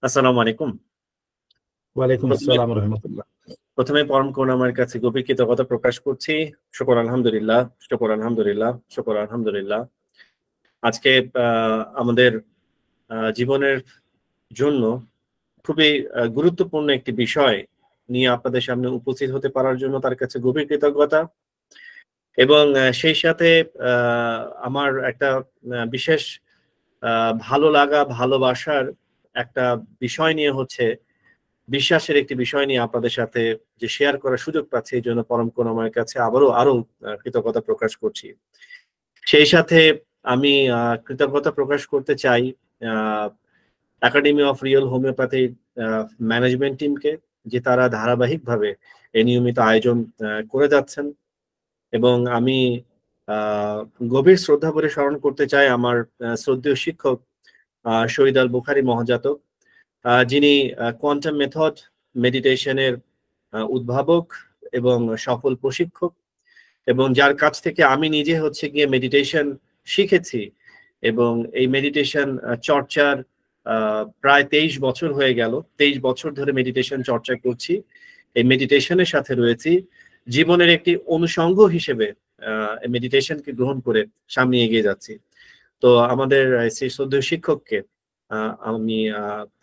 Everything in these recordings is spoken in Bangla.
আসসালামু আলাইকুম। ওয়ালাইকুম প্রথমে আসসালাম রহমতুল্লাহ। প্রথমে পরম করুণাময়ের কাছে গভীর কৃতজ্ঞতা প্রকাশ করছি। শুকর আলহামদুলিল্লাহ, শুকর আলহামদুলিল্লাহ, শুকর আলহামদুলিল্লাহ। আজকে আমাদের জীবনের জন্য খুবই গুরুত্বপূর্ণ একটি বিষয় নিয়ে আপনাদের সামনে উপস্থিত হতে পারার জন্য তার কাছে গভীর কৃতজ্ঞতা। এবং সেই সাথে আ আমার একটা বিশেষ ভালো লাগা, ভালোবাসার একটা বিষয় নিয়ে হচ্ছে বিশ্বাসের একটি বিষয় নিয়ে আপনাদের সাথে যে শেয়ার করার সুযোগ পাচ্ছি, এইজন্য পরম করুণাময়ের কাছে আরো কৃতজ্ঞতা প্রকাশ করছি। সেই সাথে আমি কৃতজ্ঞতা প্রকাশ করতে চাই uh academy of real homoeopathy uh management টিমকে, যে তারা ধারাবাহিকভাবে এই নিয়মিত আয়োজন করে যাচ্ছেন। এবং আমি আ গভীর শ্রদ্ধা ভরে স্মরণ করতে চাই আমার শ্রদ্ধেয় শিক্ষক শহীদ আল বুখারী মহোজাতক, যিনি কোয়ান্টাম মেথড মেডিটেশনের উদ্ভাবক এবং সফল প্রশিক্ষক, এবং যার কাছ থেকে আমি নিজে হচ্ছে গিয়ে মেডিটেশন শিখেছি। এবং এই মেডিটেশন চর্চার প্রায় 23 বছর হয়ে গেল। 23 বছর ধরে মেডিটেশন চর্চা করছি। এই মেডিটেশনের সাথে রয়েছি। জীবনের একটি অনুষঙ্গ হিসেবে মেডিটেশনকে গ্রহণ করে সামনে এগিয়ে যাচ্ছি। তো আমাদের সেই শ্রদ্ধেয় শিক্ষককে আমি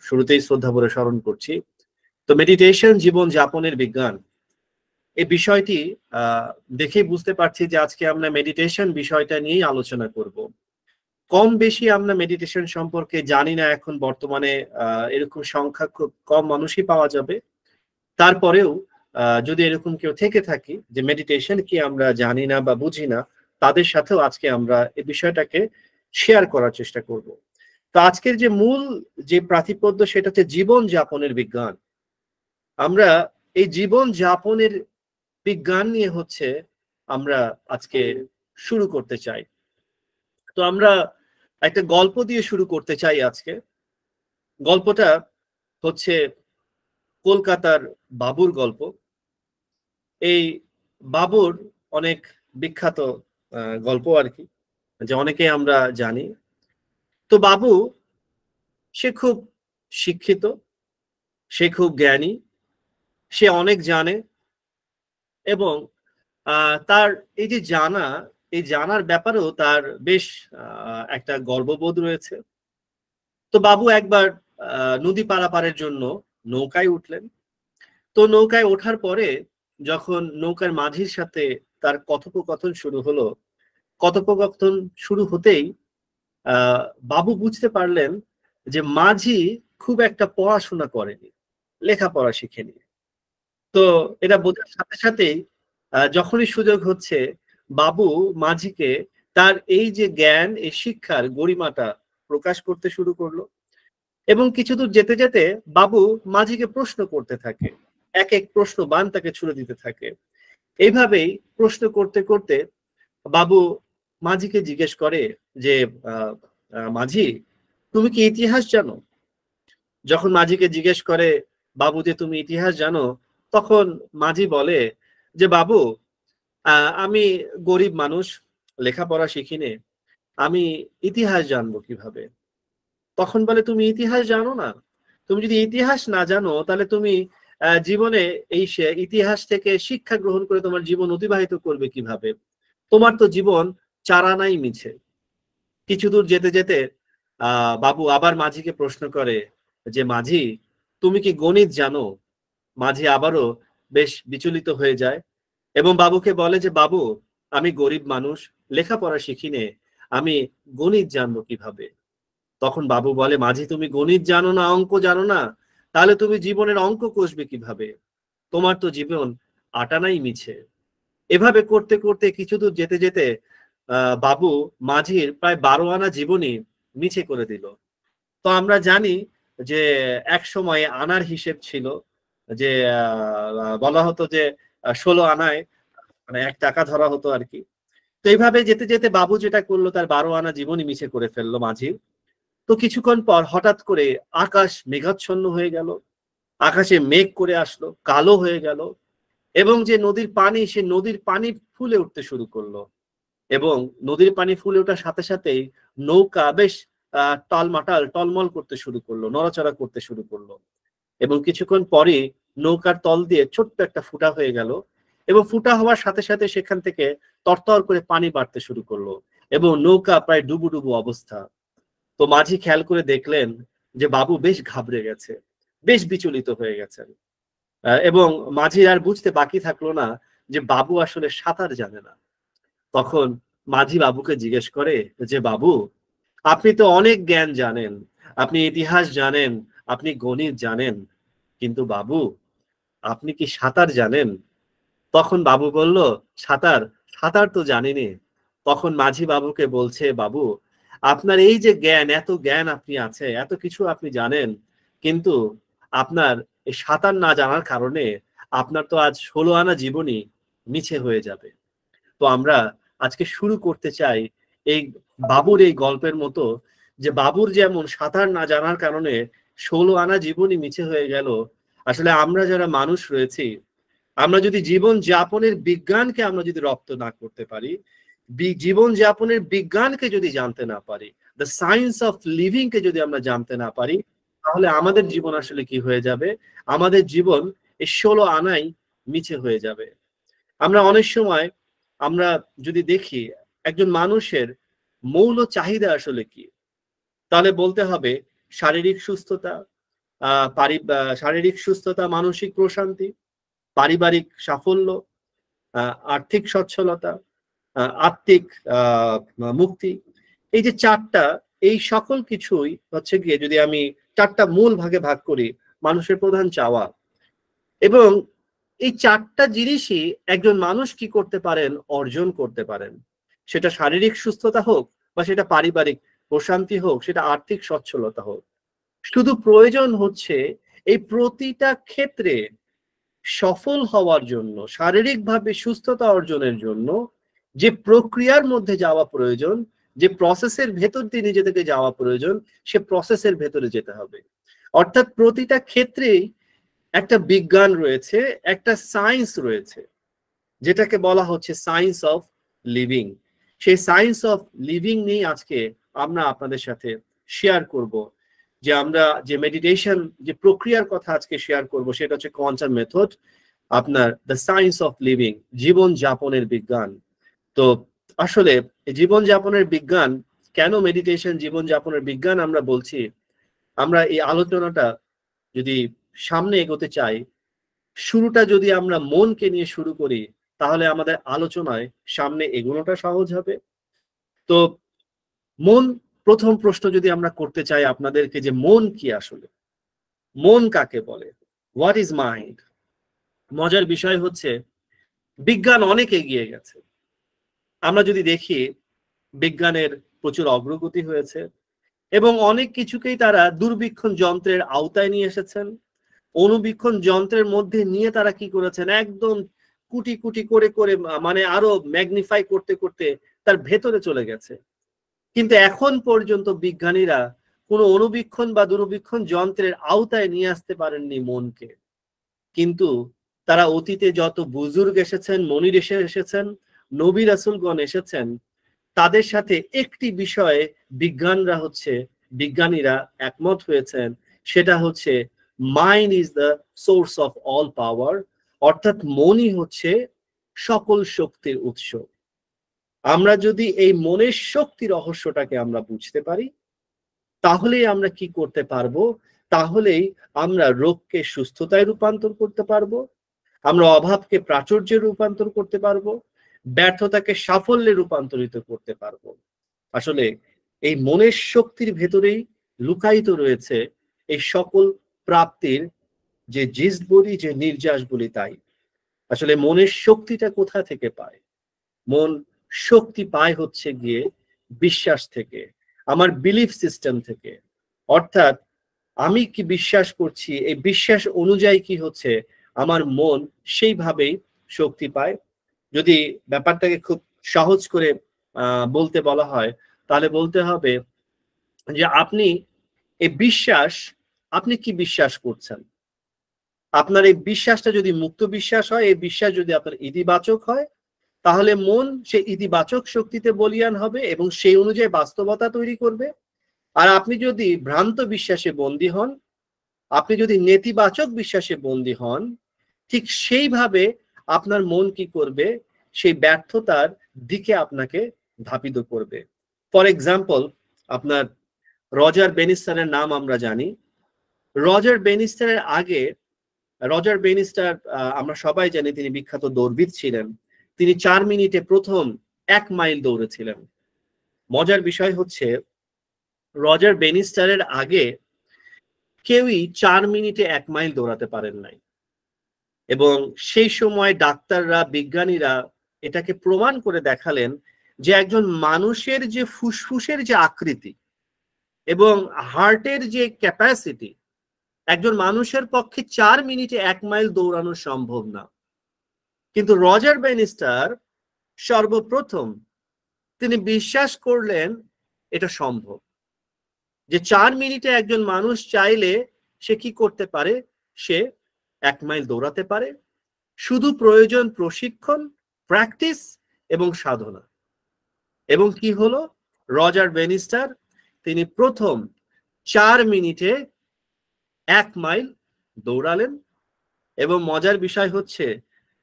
শুরুতেই শ্রদ্ধা ভরে স্মরণ করছি। তো মেডিটেশন জীবন যাপনের বিজ্ঞান, এই বিষয়টি দেখেই বুঝতে পারছি যে আজকে আমরা মেডিটেশন বিষয়টা নিয়েই আলোচনা করব। কম বেশি আমরা মেডিটেশন সম্পর্কে জানি না এখন বর্তমানে, এরকম সংখ্যা খুব কম মানুষই পাওয়া যাবে। তারপরেও যদি এরকম কেউ থেকে থাকি যে মেডিটেশন কি আমরা জানি না বা বুঝি না, তাদের সাথেও আজকে আমরা এই বিষয়টাকে শেয়ার করার চেষ্টা করব। তো আজকের যে মূল যে প্রাতিপদ্য সেটা হচ্ছে জীবন যাপনের বিজ্ঞান। আমরা এই জীবন যাপনের বিজ্ঞান নিয়ে হচ্ছে আমরা আজকে শুরু করতে চাই। তো আমরা একটা গল্প দিয়ে শুরু করতে চাই আজকে। গল্পটা হচ্ছে কলকাতার বাবুর গল্প। এই বাবুর অনেক বিখ্যাত গল্প আর কি, যে অনেকেই আমরা জানি। তো বাবু, সে খুব শিক্ষিত, সে খুব জ্ঞানী, সে অনেক জানে। এবং তার এই যে জানা, এই জানার ব্যাপারেও তার বেশ একটা গর্ববোধ রয়েছে। তো বাবু একবার নদী পারাপারের জন্য নৌকায় উঠলেন। তো নৌকায় ওঠার পরে যখন নৌকার মাঝির সাথে তার কথোপকথন শুরু হলো, কথোপকথন শুরু হতেই আহ বাবু বুঝতে পারলেন যে মাঝি খুব একটা পড়াশোনা করেনি, লেখাপড়া শিখেনি। তো এটা বোঝার সাথে সাথেই যখনই সুযোগ হচ্ছে, বাবু মাঝিকে তার এই যে জ্ঞান, এই শিক্ষার গরিমাটা প্রকাশ করতে শুরু করলো। এবং কিছু দূর যেতে যেতে বাবু মাঝিকে প্রশ্ন করতে থাকে, এক এক প্রশ্ন বান তাকে ছুড়ে দিতে থাকে। এইভাবেই প্রশ্ন করতে করতে বাবু মাঝিকে জিজ্ঞেস করে যে মাঝি, তুমি কি ইতিহাস জানো? যখন মাঝিকে জিজ্ঞেস করে বাবু যে তুমি ইতিহাস জানো, তখন মাঝি বলে যে বাবু, আমি গরিব মানুষ, লেখাপড়া শিখিনি, আমি ইতিহাস জানবো কিভাবে? তখন বলে তুমি ইতিহাস জানো না? তুমি যদি ইতিহাস না জানো তাহলে তুমি জীবনে এই ইতিহাস থেকে শিক্ষা গ্রহণ করে তোমার জীবন অতিবাহিত করবে কিভাবে? তোমার তো জীবন চারানাই মিছে। কিছু দূর যেতে যেতে বাবু আবার মাঝিকে প্রশ্ন করে যে মাঝি, তুমি কি গণিত জানো? মাঝি আবারও বেশ বিচলিত হয়ে যায় এবং বাবুকে বলে যে বাবু, আমি গরিব মানুষ, লেখাপড়া শিখিনি, আমি গণিত জানবো কিভাবে? তখন বাবু বলে মাঝি, তুমি গণিত জানো না, অঙ্ক জানো না, তাহলে তুমি জীবনের অঙ্ক কষবে কিভাবে? তোমার তো জীবন আটানাই মিছে। এভাবে করতে করতে কিছু দূর যেতে যেতে বাবু মাঝির প্রায় 12 আনা জীবনী মিছে করে দিল। তো আমরা জানি যে এক সময় আনার হিসেব ছিল, যে বলা হতো যে 16 আনায় মানে 1 টাকা ধরা হতো আর কি। তো এইভাবে যেতে যেতে বাবু যেটা করলো, তার 12 আনা জীবনী মিছে করে ফেললো মাঝির। তো কিছুক্ষণ পর হঠাৎ করে আকাশ মেঘাচ্ছন্ন হয়ে গেল, আকাশে মেঘ করে আসলো, কালো হয়ে গেল, এবং যে নদীর পানি, সে নদীর পানি ফুলে উঠতে শুরু করলো। এবং নদীর পানি ফুলে ওঠার সাথে সাথেই নৌকা বেশ টালমাটাল টলমল করতে শুরু করলো, নড়াচড়া করতে শুরু করলো, এবং কিছুক্ষণ পরে নৌকার তল দিয়ে ছোট্ট একটা ফুটা হয়ে গেল, এবং ফুটা হওয়ার সাথে সাথে সেখান থেকে তরতর করে পানি বাড়তে শুরু করলো, এবং নৌকা প্রায় ডুবু ডুবু অবস্থা। তো মাঝি খেয়াল করে দেখলেন যে বাবু বেশ ঘাবড়ে গেছে, বেশ বিচলিত হয়ে গেছেন, এবং মাঝির আর বুঝতে বাকি থাকলো না যে বাবু আসলে সাঁতার জানে না। তখন মাঝি বাবুকে জিজ্ঞেস করে যে বাবু, আপনি তো অনেক জ্ঞান জানেন, আপনি ইতিহাস জানেন, আপনি গণিত জানেন, কিন্তু বাবু আপনি কি সাঁতার জানেন? তখন বাবু বলল, সাঁতার সাঁতার তো জানিনি। তখন মাঝি বাবুকে বলছে, বাবু আপনার এই যে জ্ঞান, এত জ্ঞান আপনি আছে, এত কিছু আপনি জানেন, কিন্তু আপনার এই সাঁতার না জানার কারণে আপনার তো আজ 16 আনা জীবনই মিছে হয়ে যাবে। তো আমরা আজকে শুরু করতে চাই এই বাবুর এই গল্পের মতো, যে বাবুর যেমন সাঁতার না জানার কারণে 16 আনা জীবনই মিছে হয়ে গেল। আসলে আমরা যারা মানুষ রয়েছি, আমরা যদি জীবন যাপনের বিজ্ঞানকে আমরা যদি রপ্ত না করতে পারি, জীবন যাপনের বিজ্ঞানকে যদি জানতে না পারি, দ্য সায়েন্স অফ লিভিং কে যদি আমরা জানতে না পারি, তাহলে আমাদের জীবন আসলে কি হয়ে যাবে? আমাদের জীবন এই 16 আনাই মিছে হয়ে যাবে। আমরা অনেক সময় আমরা যদি দেখি একজন মানুষের মৌল চাহিদা আসলে কি, তাহলে বলতে হবে শারীরিক সুস্থতা, শারীরিক সুস্থতা, মানসিক প্রশান্তি, পারিবারিক সাফল্য, আর্থিক সচ্ছলতা, আত্মিক মুক্তি। এই যে চারটা, এই সকল কিছুই হচ্ছে গিয়ে, যদি আমি চারটা মূল ভাগে ভাগ করি, মানুষের প্রধান চাওয়া। এবং এই চারটা জিনিসই একজন মানুষ কি করতে পারেন? অর্জন করতে পারেন। সেটা শারীরিক সুস্থতা হোক, বা সেটা পারিবারিক প্রশান্তি হোক, সেটা আর্থিক সচ্ছলতা হোক। শুধু প্রয়োজন হচ্ছে এই প্রতিটা ক্ষেত্রে সফল হওয়ার জন্য, শারীরিকভাবে সুস্থতা অর্জনের জন্য যে প্রক্রিয়ার মধ্যে যাওয়া প্রয়োজন, যে প্রসেসের ভেতর দিয়ে নিজে থেকে যাওয়া প্রয়োজন, সে প্রসেসের ভেতরে যেতে হবে। অর্থাৎ প্রতিটা ক্ষেত্রেই একটা বিজ্ঞান রয়েছে, একটা সায়েন্স রয়েছে, যেটাকে বলা হচ্ছে সায়েন্স অফ লিভিং। সেই সায়েন্স অফ লিভিং নিয়ে আজকে আমরা আপনাদের সাথে শেয়ার করব। যে আমরা যে মেডিটেশন, যে প্রক্রিয়ার কথা আজকে শেয়ার করব, সেটা হচ্ছে কোয়ান্টাম মেথড, আপনার দ্য সায়েন্স অফ লিভিং, জীবন যাপনের বিজ্ঞান। তো আসলে জীবন যাপনের বিজ্ঞান কেন, মেডিটেশন জীবন যাপনের বিজ্ঞান আমরা বলছি, আমরা এই আলোচনাটা যদি সামনে এগোতে চাই, শুরুটা যদি আমরা মনকে নিয়ে শুরু করি, তাহলে আমাদের আলোচনায় সামনে এগোনোটা সহজ হবে। তো মন, প্রথম প্রশ্ন যদি আমরা করতে চাই আপনাদেরকে, যে মন কি আসলে, মন কাকে বলে, হোয়াট ইজ মাইন্ড? মজার বিষয় হচ্ছে বিজ্ঞান অনেক এগিয়ে গেছে। আমরা যদি দেখি বিজ্ঞানের প্রচুর অগ্রগতি হয়েছে, এবং অনেক কিছুকেই তারা দূরবীক্ষণ যন্ত্রের আওতায় নিয়ে এসেছেন। অণুবীক্ষণ যন্ত্রের মধ্যে নিয়ে তারা কি করেছেন, একদম কুটি কুটি করে করে, মানে আরো ম্যাগনিফাই করতে করতে তার ভেতরে চলে গেছে। কিন্তু এখন পর্যন্ত বিজ্ঞানীরা কোনো অণুবীক্ষণ বা দূরবীক্ষণ যন্ত্রের আওতায় নিয়ে আসতে পারেননি মনকে। কিন্তু তারা অতীতে যত বুজুর্গ এসেছেন, মনির এসেছেন, নবী রাসূলগণ এসেছেন, তাদের সাথে একটি বিষয়ে বিজ্ঞানীরা একমত হয়েছেন, সেটা হচ্ছে mind is the source of all পাওয়ার। অর্থাৎ মনই হচ্ছে সকল শক্তির উৎস। আমরা যদি এই মনের শক্তি রহস্যটাকে আমরা বুঝতে পারি, তাহলেই আমরা কি করতে পারবো? তাহলেই আমরা রোগকে সুস্থতায় রূপান্তর করতে পারবো, আমরা অভাবকে প্রাচুর্যে রূপান্তর করতে পারবো, ব্যর্থতাকে সাফল্যে রূপান্তরিত করতে পারবো। আসলে এই মনের শক্তির ভেতরেই লুকায়িত রয়েছে এই সকল প্রাপ্তির যে জিস্ট বলি, যে নির্যাস বলি, তাই। আসলে মনের শক্তিটা কোথা থেকে পায়? মন শক্তি পায় হচ্ছে গিয়ে বিশ্বাস থেকে, আমার বিলিফ সিস্টেম থেকে। অর্থাৎ আমি কি বিশ্বাস করছি, এই বিশ্বাস অনুযায়ী কি হচ্ছে, আমার মন সেইভাবেই শক্তি পায়। যদি ব্যাপারটাকে খুব সহজ করে বলতে বলা হয়, তাহলে বলতে হবে যে আপনি এই বিশ্বাস, আপনি কি বিশ্বাস করছেন? আপনার এই বিশ্বাসটা যদি মুক্ত বিশ্বাস হয়, এই বিশ্বাস যদি আপনার ইতিবাচক হয়, তাহলে মন সেই ইতিবাচক শক্তিতে বলীয়ান হবে এবং সেই অনুযায়ী বাস্তবতা তৈরি করবে। আর আপনি যদি ভ্রান্ত বিশ্বাসে বন্দী হন, আপনি যদি নেতিবাচক বিশ্বাসে বন্দী হন, ঠিক সেইভাবে আপনার মন কি করবে, সেই ব্যর্থতার দিকে আপনাকে ধাবিত করবে। ফর এক্সাম্পল, আপনার রজার বেনিস্টারের নাম আমরা জানি। রজার বেনিস্টারের আগে, রজার বেনিস্টার আমরা সবাই জানি তিনি বিখ্যাত দৌড়বিদ ছিলেন। তিনি 4 মিনিটে প্রথম 1 মাইল দৌড়েছিলেন। মজার বিষয় হচ্ছে রজার বেনিস্টারের আগে কেউই 4 মিনিটে 1 মাইল দৌড়াতে পারেন নাই। এবং সেই সময় ডাক্তাররা, বিজ্ঞানীরা এটাকে প্রমাণ করে দেখালেন যে একজন মানুষের যে ফুসফুসের যে আকৃতি এবং হার্টের যে ক্যাপাসিটি, একজন মানুষের পক্ষে 4 মিনিটে 1 মাইল দৌড়ানো সম্ভব না। কিন্তু রজার বেনিস্টার সর্বপ্রথম তিনি বিশ্বাস করলেন এটা সম্ভব, যে 4 মিনিটে একজন মানুষ চাইলে সে কি করতে পারে, সে 1 মাইল দৌড়াতে পারে। শুধু প্রয়োজন প্রশিক্ষণ, প্র্যাকটিস এবং সাধনা। এবং কি হলো, রজার বেনিস্টার তিনি প্রথম 4 মিনিটে 1 মাইল দৌড়ালেন। এবং মজার বিষয় হচ্ছে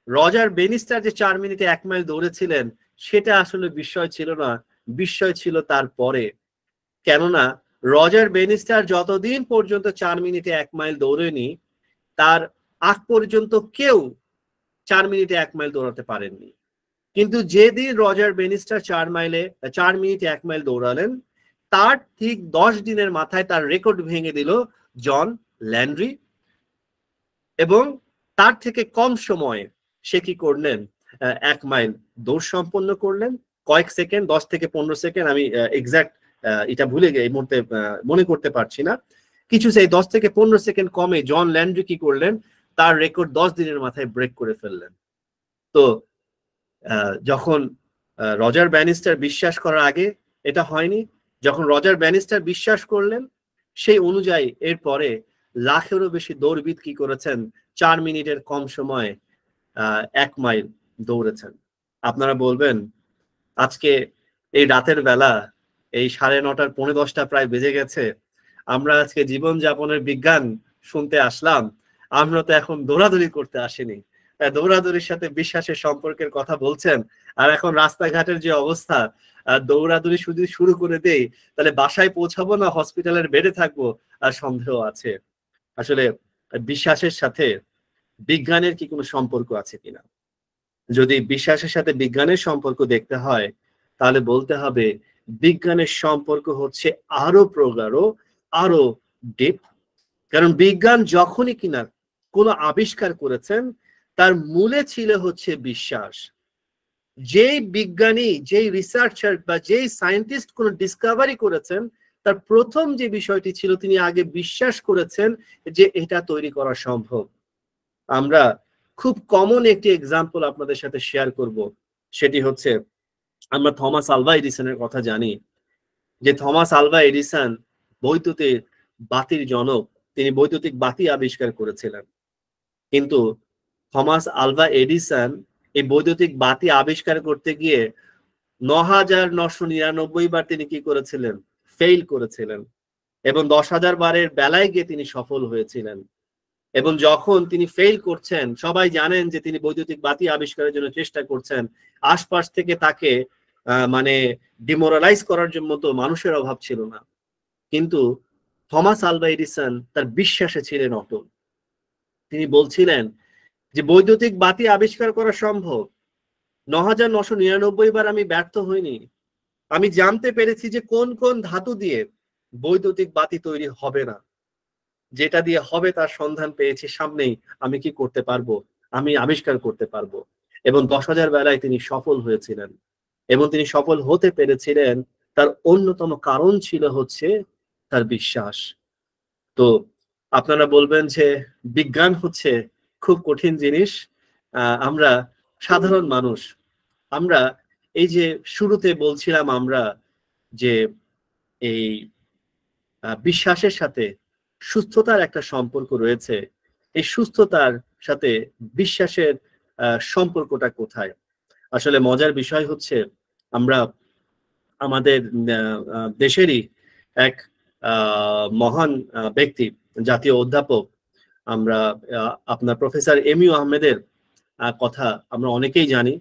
রজার বেনিস্টার যে 4 মিনিটে 1 মাইল দৌড়েছিলেন সেটা আসলে বিস্ময় ছিল না, বিস্ময় ছিল তারপরে। কেননা রজার বেনিস্টার যতদিন পর্যন্ত 4 মিনিটে 1 মাইল দৌড়েনি, তার আগ পর্যন্ত কেউ 4 মিনিটে 1 মাইল দৌড়াতে পারেননি। কিন্তু যেদিন রজার বেনিস্টার 4 মিনিটে 1 মাইল দৌড়ালেন, তার ঠিক 10 দিনের মাথায় তার রেকর্ড ভেঙে দিল জন ল্যান্ড্রি। এবং তার থেকে কম সময়ে সে কি করলেন, 1 মাইল দৌড় সম্পন্ন করলেন। কয়েক সেকেন্ড, 10 থেকে 15 সেকেন্ড, আমি এক্সাক্ট এটা ভুলে গিয়ে এই মুহূর্তে মনে করতে পারছি না, কিছু সেই 10 থেকে 15 সেকেন্ড কমে জন ল্যান্ড্রি কি করলেন, তার রেকর্ড 10 দিনের মাথায় ব্রেক করে ফেললেন। তো যখন রজার ব্যানিস্টার বিশ্বাস করার আগে এটা হয়নি, যখন রজার ব্যানিস্টার বিশ্বাস করলেন, সেই অনুযায়ী এরপরে লাখেরও বেশি দৌড়বিদ কি করেছেন, 4 মিনিটের কম সময়ে 1 মাইল দৌড়েছেন। আপনারা বলবেন আজকে এই রাতের বেলা, এই 9:30 9:45 প্রায় বেজে গেছে, আমরা আজকে জীবনযাপনের বিজ্ঞান শুনতে আসলাম, আমরা তো এখন দৌড়াদৌড়ি করতে আসিনি। দৌড়াদৌড়ির সাথে বিশ্বাসের সম্পর্কের কথা বলছেন, আর এখন রাস্তাঘাটের যে অবস্থা, দৌড়াদৌড়ি শুরু করে দেই, তাহলে বাসায় পৌঁছাবো না হসপিটালের বেডে থাকবো, আর সন্দেহ আছে। আসলে বিশ্বাসের সাথে বিজ্ঞানের কি কোনো সম্পর্ক আছে কিনা? যদি বিশ্বাসের সাথে বিজ্ঞানের সম্পর্ক দেখতে হয়, তাহলে বলতে হবে বিজ্ঞানের সম্পর্ক হচ্ছে আরো প্রগাঢ়, আরো ডিপ। কারণ বিজ্ঞান যখনই কিনা কোনো আবিষ্কার করেছেন, তার মূলে ছিল হচ্ছে বিশ্বাস। যেই বিজ্ঞানী, যেই রিসার্চার বা যেই সায়েন্টিস্ট কোনো ডিসকভারি করেছেন, তার প্রথম যে বিষয়টি ছিল, তিনি আগে বিশ্বাস করেছেন যে এটা তৈরি করা সম্ভব। আমরা খুব কমন একটি এক্সাম্পল আপনাদের সাথে শেয়ার করব, সেটি হচ্ছে আমরা থমাস আলভা এডিসনের কথা জানি। যে থমাস আলভা এডিসন বৈদ্যুতিক বাতির জনক, তিনি বৈদ্যুতিক বাতি আবিষ্কার করেছিলেন। কিন্তু থমাস আলভা এডিসন এই বৈদ্যুতিক বাতি আবিষ্কার করতে গিয়ে 9,999 বার তিনি কি করেছিলেন, ফেইল করেছিলেন। এবং 10,000 বারের বেলায় গিয়ে তিনি সফল হয়েছিলেন। এবং যখন তিনি ফেইল করছেন, সবাই জানেন যে তিনি বৈদ্যুতিক বাতি আবিষ্কারের জন্য চেষ্টা করছেন, আশপাশ থেকে তাকে মানে ডিমোরালাইজ করার জন্য তো মানুষের অভাব ছিল না। কিন্তু থমাস আলভা এডিসন তার বিশ্বাসে ছিলেন অটল। তিনি বলছিলেন যে বৈদ্যুতিক বাতি আবিষ্কার করা সম্ভব। 9,999 বার আমি ব্যর্থ হইনি। আমি জানতে পেরেছি যে কোন কোন ধাতু দিয়ে বৈদ্যুতিক বাতি তৈরি হবে না, যেটা দিয়ে হবে তার সন্ধান পেয়েছি সামনেই, আমি কি করতে পারবো, আমি আবিষ্কার করতে পারবো। এবং 10,000 বেলায় তিনি সফল হয়েছিলেন। এবং তিনি সফল হতে পেরেছিলেন, তার অন্যতম কারণ ছিল হচ্ছে তার বিশ্বাস। তো আপনারা বলবেন যে বিজ্ঞান হচ্ছে খুব কঠিন জিনিস, আমরা সাধারণ মানুষ, আমরা এই যে শুরুতে বলছিলাম আমরা যে এই বিশ্বাসের সাথে সুস্থতার একটা সম্পর্ক রয়েছে, এই সুস্থতার সাথে বিশ্বাসের সম্পর্কটা কোথায়? আসলে মজার বিষয় হচ্ছে আমরা আমাদের দেশেরই এক মহান ব্যক্তি, জাতীয় অধ্যাপক, আমরা আপনার প্রফেসর এম ইউ আহমেদের কথা আমরা অনেকেই জানি।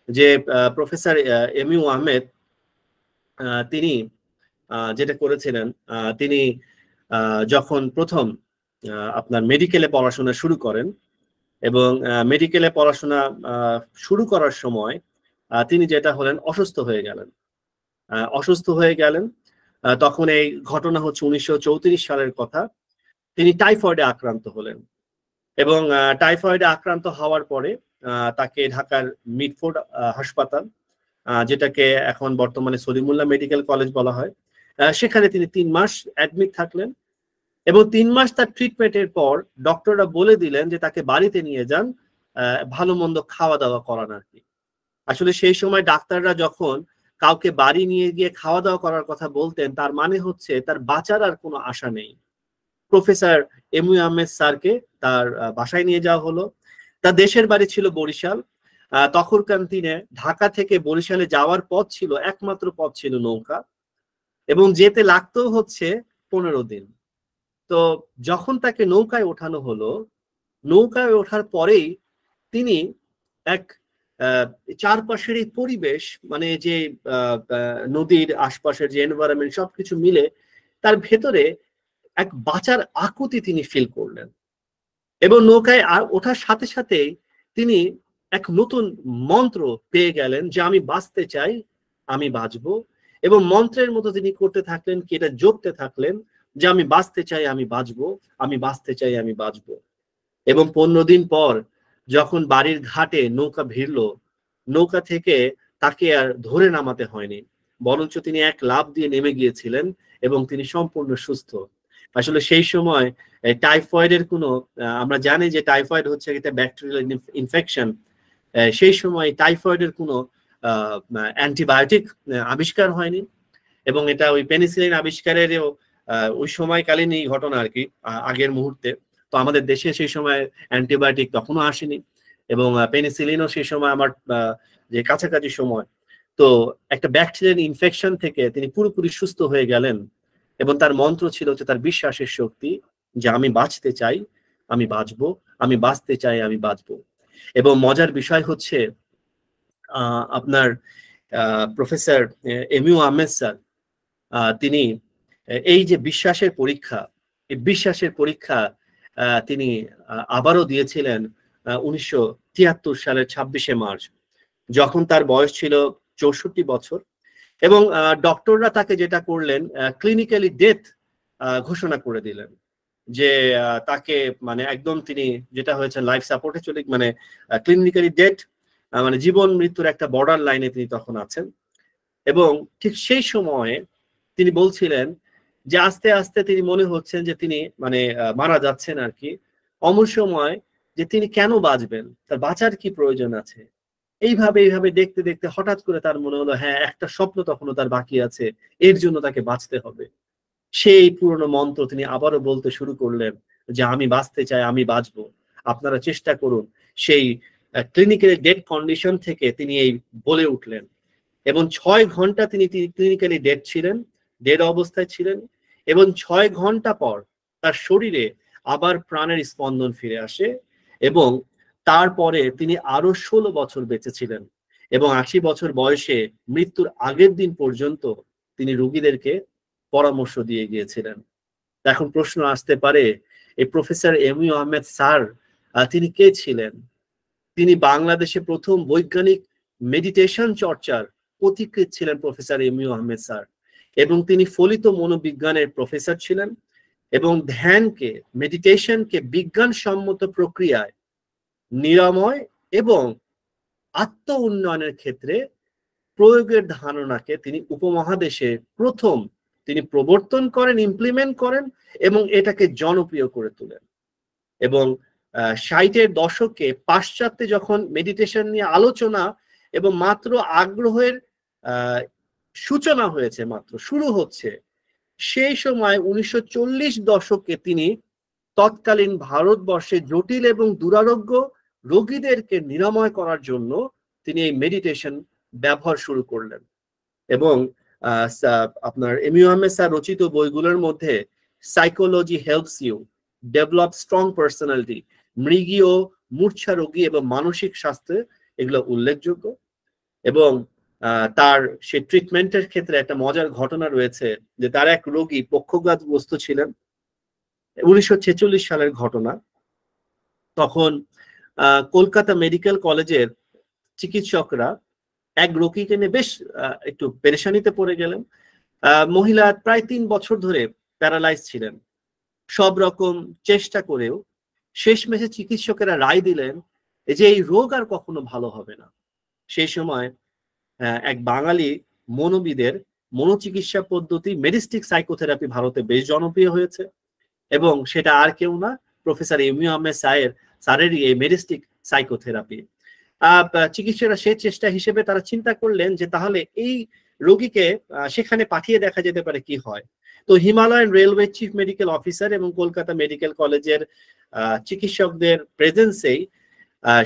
যে প্রফেসর এম ইউ আহমেদ তিনি যেটা করেছিলেন, তিনি যখন প্রথম আপনার মেডিকেলে পড়াশোনা শুরু করেন এবং মেডিকেলে পড়াশোনা শুরু করার সময় তিনি যেটা হলেন অসুস্থ হয়ে গেলেন। তখন এই ঘটনা হচ্ছে 1934 সালের কথা। তিনি টাইফয়েডে আক্রান্ত হলেন এবং টাইফয়েডে আক্রান্ত হওয়ার পরে তাকে ঢাকার মিটফোর্ড হাসপাতাল, যেটাকে এখন বর্তমানে সলিমুল্লাহ মেডিকেল কলেজ বলা হয়, সেখানে তিনি 3 মাস অ্যাডমিট থাকলেন এবং 3 মাস তার ট্রিটমেন্টের পর ডক্টররা বলে দিলেন যে তাকে বাড়িতে নিয়ে যান, ভালো মন্দ খাওয়া দাওয়া করান আর কি। আসলে সেই সময় ডাক্তাররা যখন কাউকে বাড়ি নিয়ে গিয়ে খাওয়া দাওয়া করার কথা বলতেন, তার মানে হচ্ছে তার বাঁচার আর কোনো আশা নেই। প্রফেসর এম ইউ আহমেদ স্যারকে তার বাসায় নিয়ে যাওয়া হলো। তার দেশের বাড়ি ছিল বরিশাল। তখনকার দিনে ঢাকা থেকে বরিশালে যাওয়ার পথ ছিল, একমাত্র পথ ছিল নৌকা, এবং যেতে লাগতো হচ্ছে 15 দিন। তো যখন তাকে নৌকায় ওঠানো হলো, নৌকায় ওঠার পরেই তিনি এক চারপাশের এই পরিবেশ, মানে যে নদীর আশপাশের যে এনভায়রনমেন্ট সবকিছু মিলে তার ভেতরে এক বাঁচার আকুতি তিনি ফিল করলেন। এবং নৌকায় ওঠার সাথে সাথে তিনি এক নতুন মন্ত্র পেয়ে গেলেন যে আমি বাঁচতে চাই, আমি বাঁচবো। এবং মন্ত্রের মতো তিনি করতে থাকলেন, কি এটা জপতে থাকলেন যে আমি বাঁচতে চাই, আমি বাঁচবো, আমি বাঁচতে চাই, আমি বাঁচবো। এবং 15 দিন পর যখন বাড়ির ঘাটে নৌকা ভিড়লো, নৌকা থেকে তাকে আর ধরে নামাতে হয়নি, বরঞ্চ তিনি এক লাফ দিয়ে নেমে গিয়েছিলেন এবং তিনি সম্পূর্ণ সুস্থ। আসলে সেই সময় টাইফয়েডের কোনো, আমরা জানি যে টাইফয়েড হচ্ছে একটা ব্যাকটেরিয়াল ইনফেকশন, সেই সময় টাইফয়েডের কোনো অ্যান্টিবায়োটিক আবিষ্কার হয়নি এবং এটা ওই পেনিসিলিন আবিষ্কারের ওই সময়কালীনই ঘটনা আর কি, আগের মুহূর্তে। তো আমাদের দেশে সেই সময় অ্যান্টিবায়োটিক তখনও আসেনি এবং পেনিসিলিনও সেই সময় আমার যে কাছাকাছি সময়। তো একটা ব্যাকটেরিয়াল ইনফেকশন থেকে তিনি পুরোপুরি সুস্থ হয়ে গেলেন এবং তার মন্ত্র ছিল যে তার বিশ্বাসের শক্তি, যে আমি বাঁচতে চাই, আমি বাঁচবো, আমি বাঁচতে চাই, আমি বাঁচবো। এবং মজার বিষয় হচ্ছে আপনার professor M U Ahmed sir, তিনি এই যে বিশ্বাসের পরীক্ষা, এই বিশ্বাসের পরীক্ষা তিনি আবারও দিয়েছিলেন 1973 সালের 26শে মার্চ, যখন তার বয়স ছিল 64 বছর। এবং ডক্টররা তাকে যেটা করলেন, ক্লিনিক্যালি ডেথ ঘোষণা করে দিলেন, যে তাকে মানে একদম তিনি যেটা হয়েছে লাইফ সাপোর্টে চলে, মানে ক্লিনিক্যালি ডেথ, মানে জীবন মৃত্যুর একটা বর্ডার লাইনে তিনি তখন আছেন। এবং ঠিক সেই সময়ে তিনি বলছিলেন যে আস্তে আস্তে তিনি মনে হচ্ছেন যে তিনি মানে মারা যাচ্ছেন আর কি। অমন সময় যে তিনি কেন বাঁচবেন, তার বাঁচার কি প্রয়োজন আছে, এইভাবে দেখতে দেখতে হঠাৎ করে তার মনে হলো হ্যাঁ, একটা স্বপ্ন তখনও তার বাকি আছে, এর জন্য তাকে বাঁচতে হবে। সেই পুরনো মন্ত্র তিনি আবারও বলতে শুরু করলেন যে আমি বাঁচতে চাই, আমি বাঁচবো। আপনারা চেষ্টা করুন। সেই ক্লিনিক্যালি ডেড কন্ডিশন থেকে তিনি এই বলে উঠলেন এবং 6 ঘন্টা তিনি ক্লিনিক্যালি ডেড ছিলেন, ডেড অবস্থায় ছিলেন। এবং 6 ঘন্টা পর তার শরীরে আবার প্রাণের স্পন্দন ফিরে আসে এবং তারপরে তিনি আরো 16 বছর বেঁচে ছিলেন এবং 80 বছর বয়সে মৃত্যুর আগের দিন পর্যন্ত তিনি রোগীদেরকে পরামর্শ দিয়ে গিয়েছিলেন। এখন প্রশ্ন আসতে পারে, এই professor M U Ahmed sir তিনি কে ছিলেন? তিনি বাংলাদেশে প্রথম বৈজ্ঞানিক মেডিটেশন চর্চার পথিকৃৎ ছিলেন professor M U Ahmed sir, এবং তিনি ফলিত মনোবিজ্ঞানের প্রফেসর ছিলেন এবং ধ্যানকে, মেডিটেশনকে বিজ্ঞানসম্মত প্রক্রিয়ায় নিরাময় এবং আত্ম উন্নয়নের ক্ষেত্রে প্রয়োগের ধারণাকে তিনি উপমহাদেশে প্রথম তিনি প্রবর্তন করেন, ইমপ্লিমেন্ট করেন এবং এটাকে জনপ্রিয় করে তোলেন। এবং 60-এর দশকে পাশ্চাত্যে যখন মেডিটেশন নিয়ে আলোচনা এবং মাত্র আগ্রহের সূচনা হয়েছে, মাত্র শুরু হচ্ছে, সেই সময় 1940 দশকে তিনি তৎকালীন ভারতবর্ষে জটিল এবং দুরারোগ্য রোগীদেরকে নিরাময় করার জন্য তিনি এই মেডিটেশন ব্যবহার শুরু করলেন। এবং আপনার এমি আহমেদ স্যার রচিত বইগুলোর মধ্যে psychology helps you develop strong personality, মৃগী ও মূর্ছা রোগী এবং মানসিক স্বাস্থ্য, এগুলো উল্লেখযোগ্য। এবং তার সে ট্রিটমেন্টের ক্ষেত্রে একটা মজার ঘটনা রয়েছে যে তার এক রোগী পক্ষাঘাতগ্রস্ত ছিলেন, 1946 সালের ঘটনা। তখন কলকাতা মেডিকেল কলেজের চিকিৎসকরা এক রোগীকে নিয়ে বেশ একটু পেরেশানিতে পড়ে গেলেন। মহিলা প্রায় 3 বছর ধরে প্যারালাইজ ছিলেন। সব রকম চেষ্টা করেও শেষমেশে চিকিৎসকেরা রায় দিলেন যে এই রোগ আর কখনো ভালো হবে না। সেই সময় এক বাঙালি মনোবিদের মনোচিকিৎসা পদ্ধতি মেডিস্টিক সাইকোথেরাপি ভারতে বেশ জনপ্রিয় হয়েছে, এবং সেটা আর কেউ না, প্রফেসর এমি আহমেদ স্যারেরই এই মেডিস্টিক সাইকোথেরাপি। চিকিৎসকরা সে চেষ্টা হিসেবে তারা চিন্তা করলেন যে তাহলে এই রোগীকে সেখানে পাঠিয়ে দেখা যেতে পারে কি হয়। তো Himalayan railway chief medical officer এবং কলকাতা মেডিকেল কলেজের চিকিৎসকদের প্রেজেন্সেই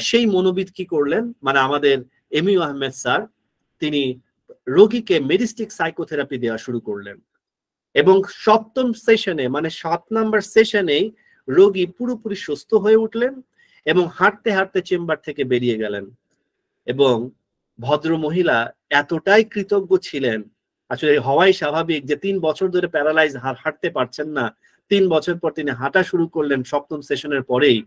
সেই মনোবিদ কি করলেন, মানে আমাদের এমি আহমেদ স্যার, তিনি রোগীকে মেডিস্টিক সাইকোথেরাপি দেওয়া শুরু করলেন। এবং 7ম সেশনে, মানে 7 নম্বর সেশনেই রোগী পুরোপুরি সুস্থ হয়ে উঠলেন এবং হাঁটতে হাঁটতে চেম্বার থেকে বেরিয়ে গেলেন। এবং ভদ্র মহিলা এতটাই কৃতজ্ঞ ছিলেন, আসলে হওয়াই স্বাভাবিক যে 3 বছর ধরে প্যারালাইজ, হাঁটতে পারছেন না, 3 বছর পর তিনি হাঁটা শুরু করলেন 7ম সেশনের পরেই।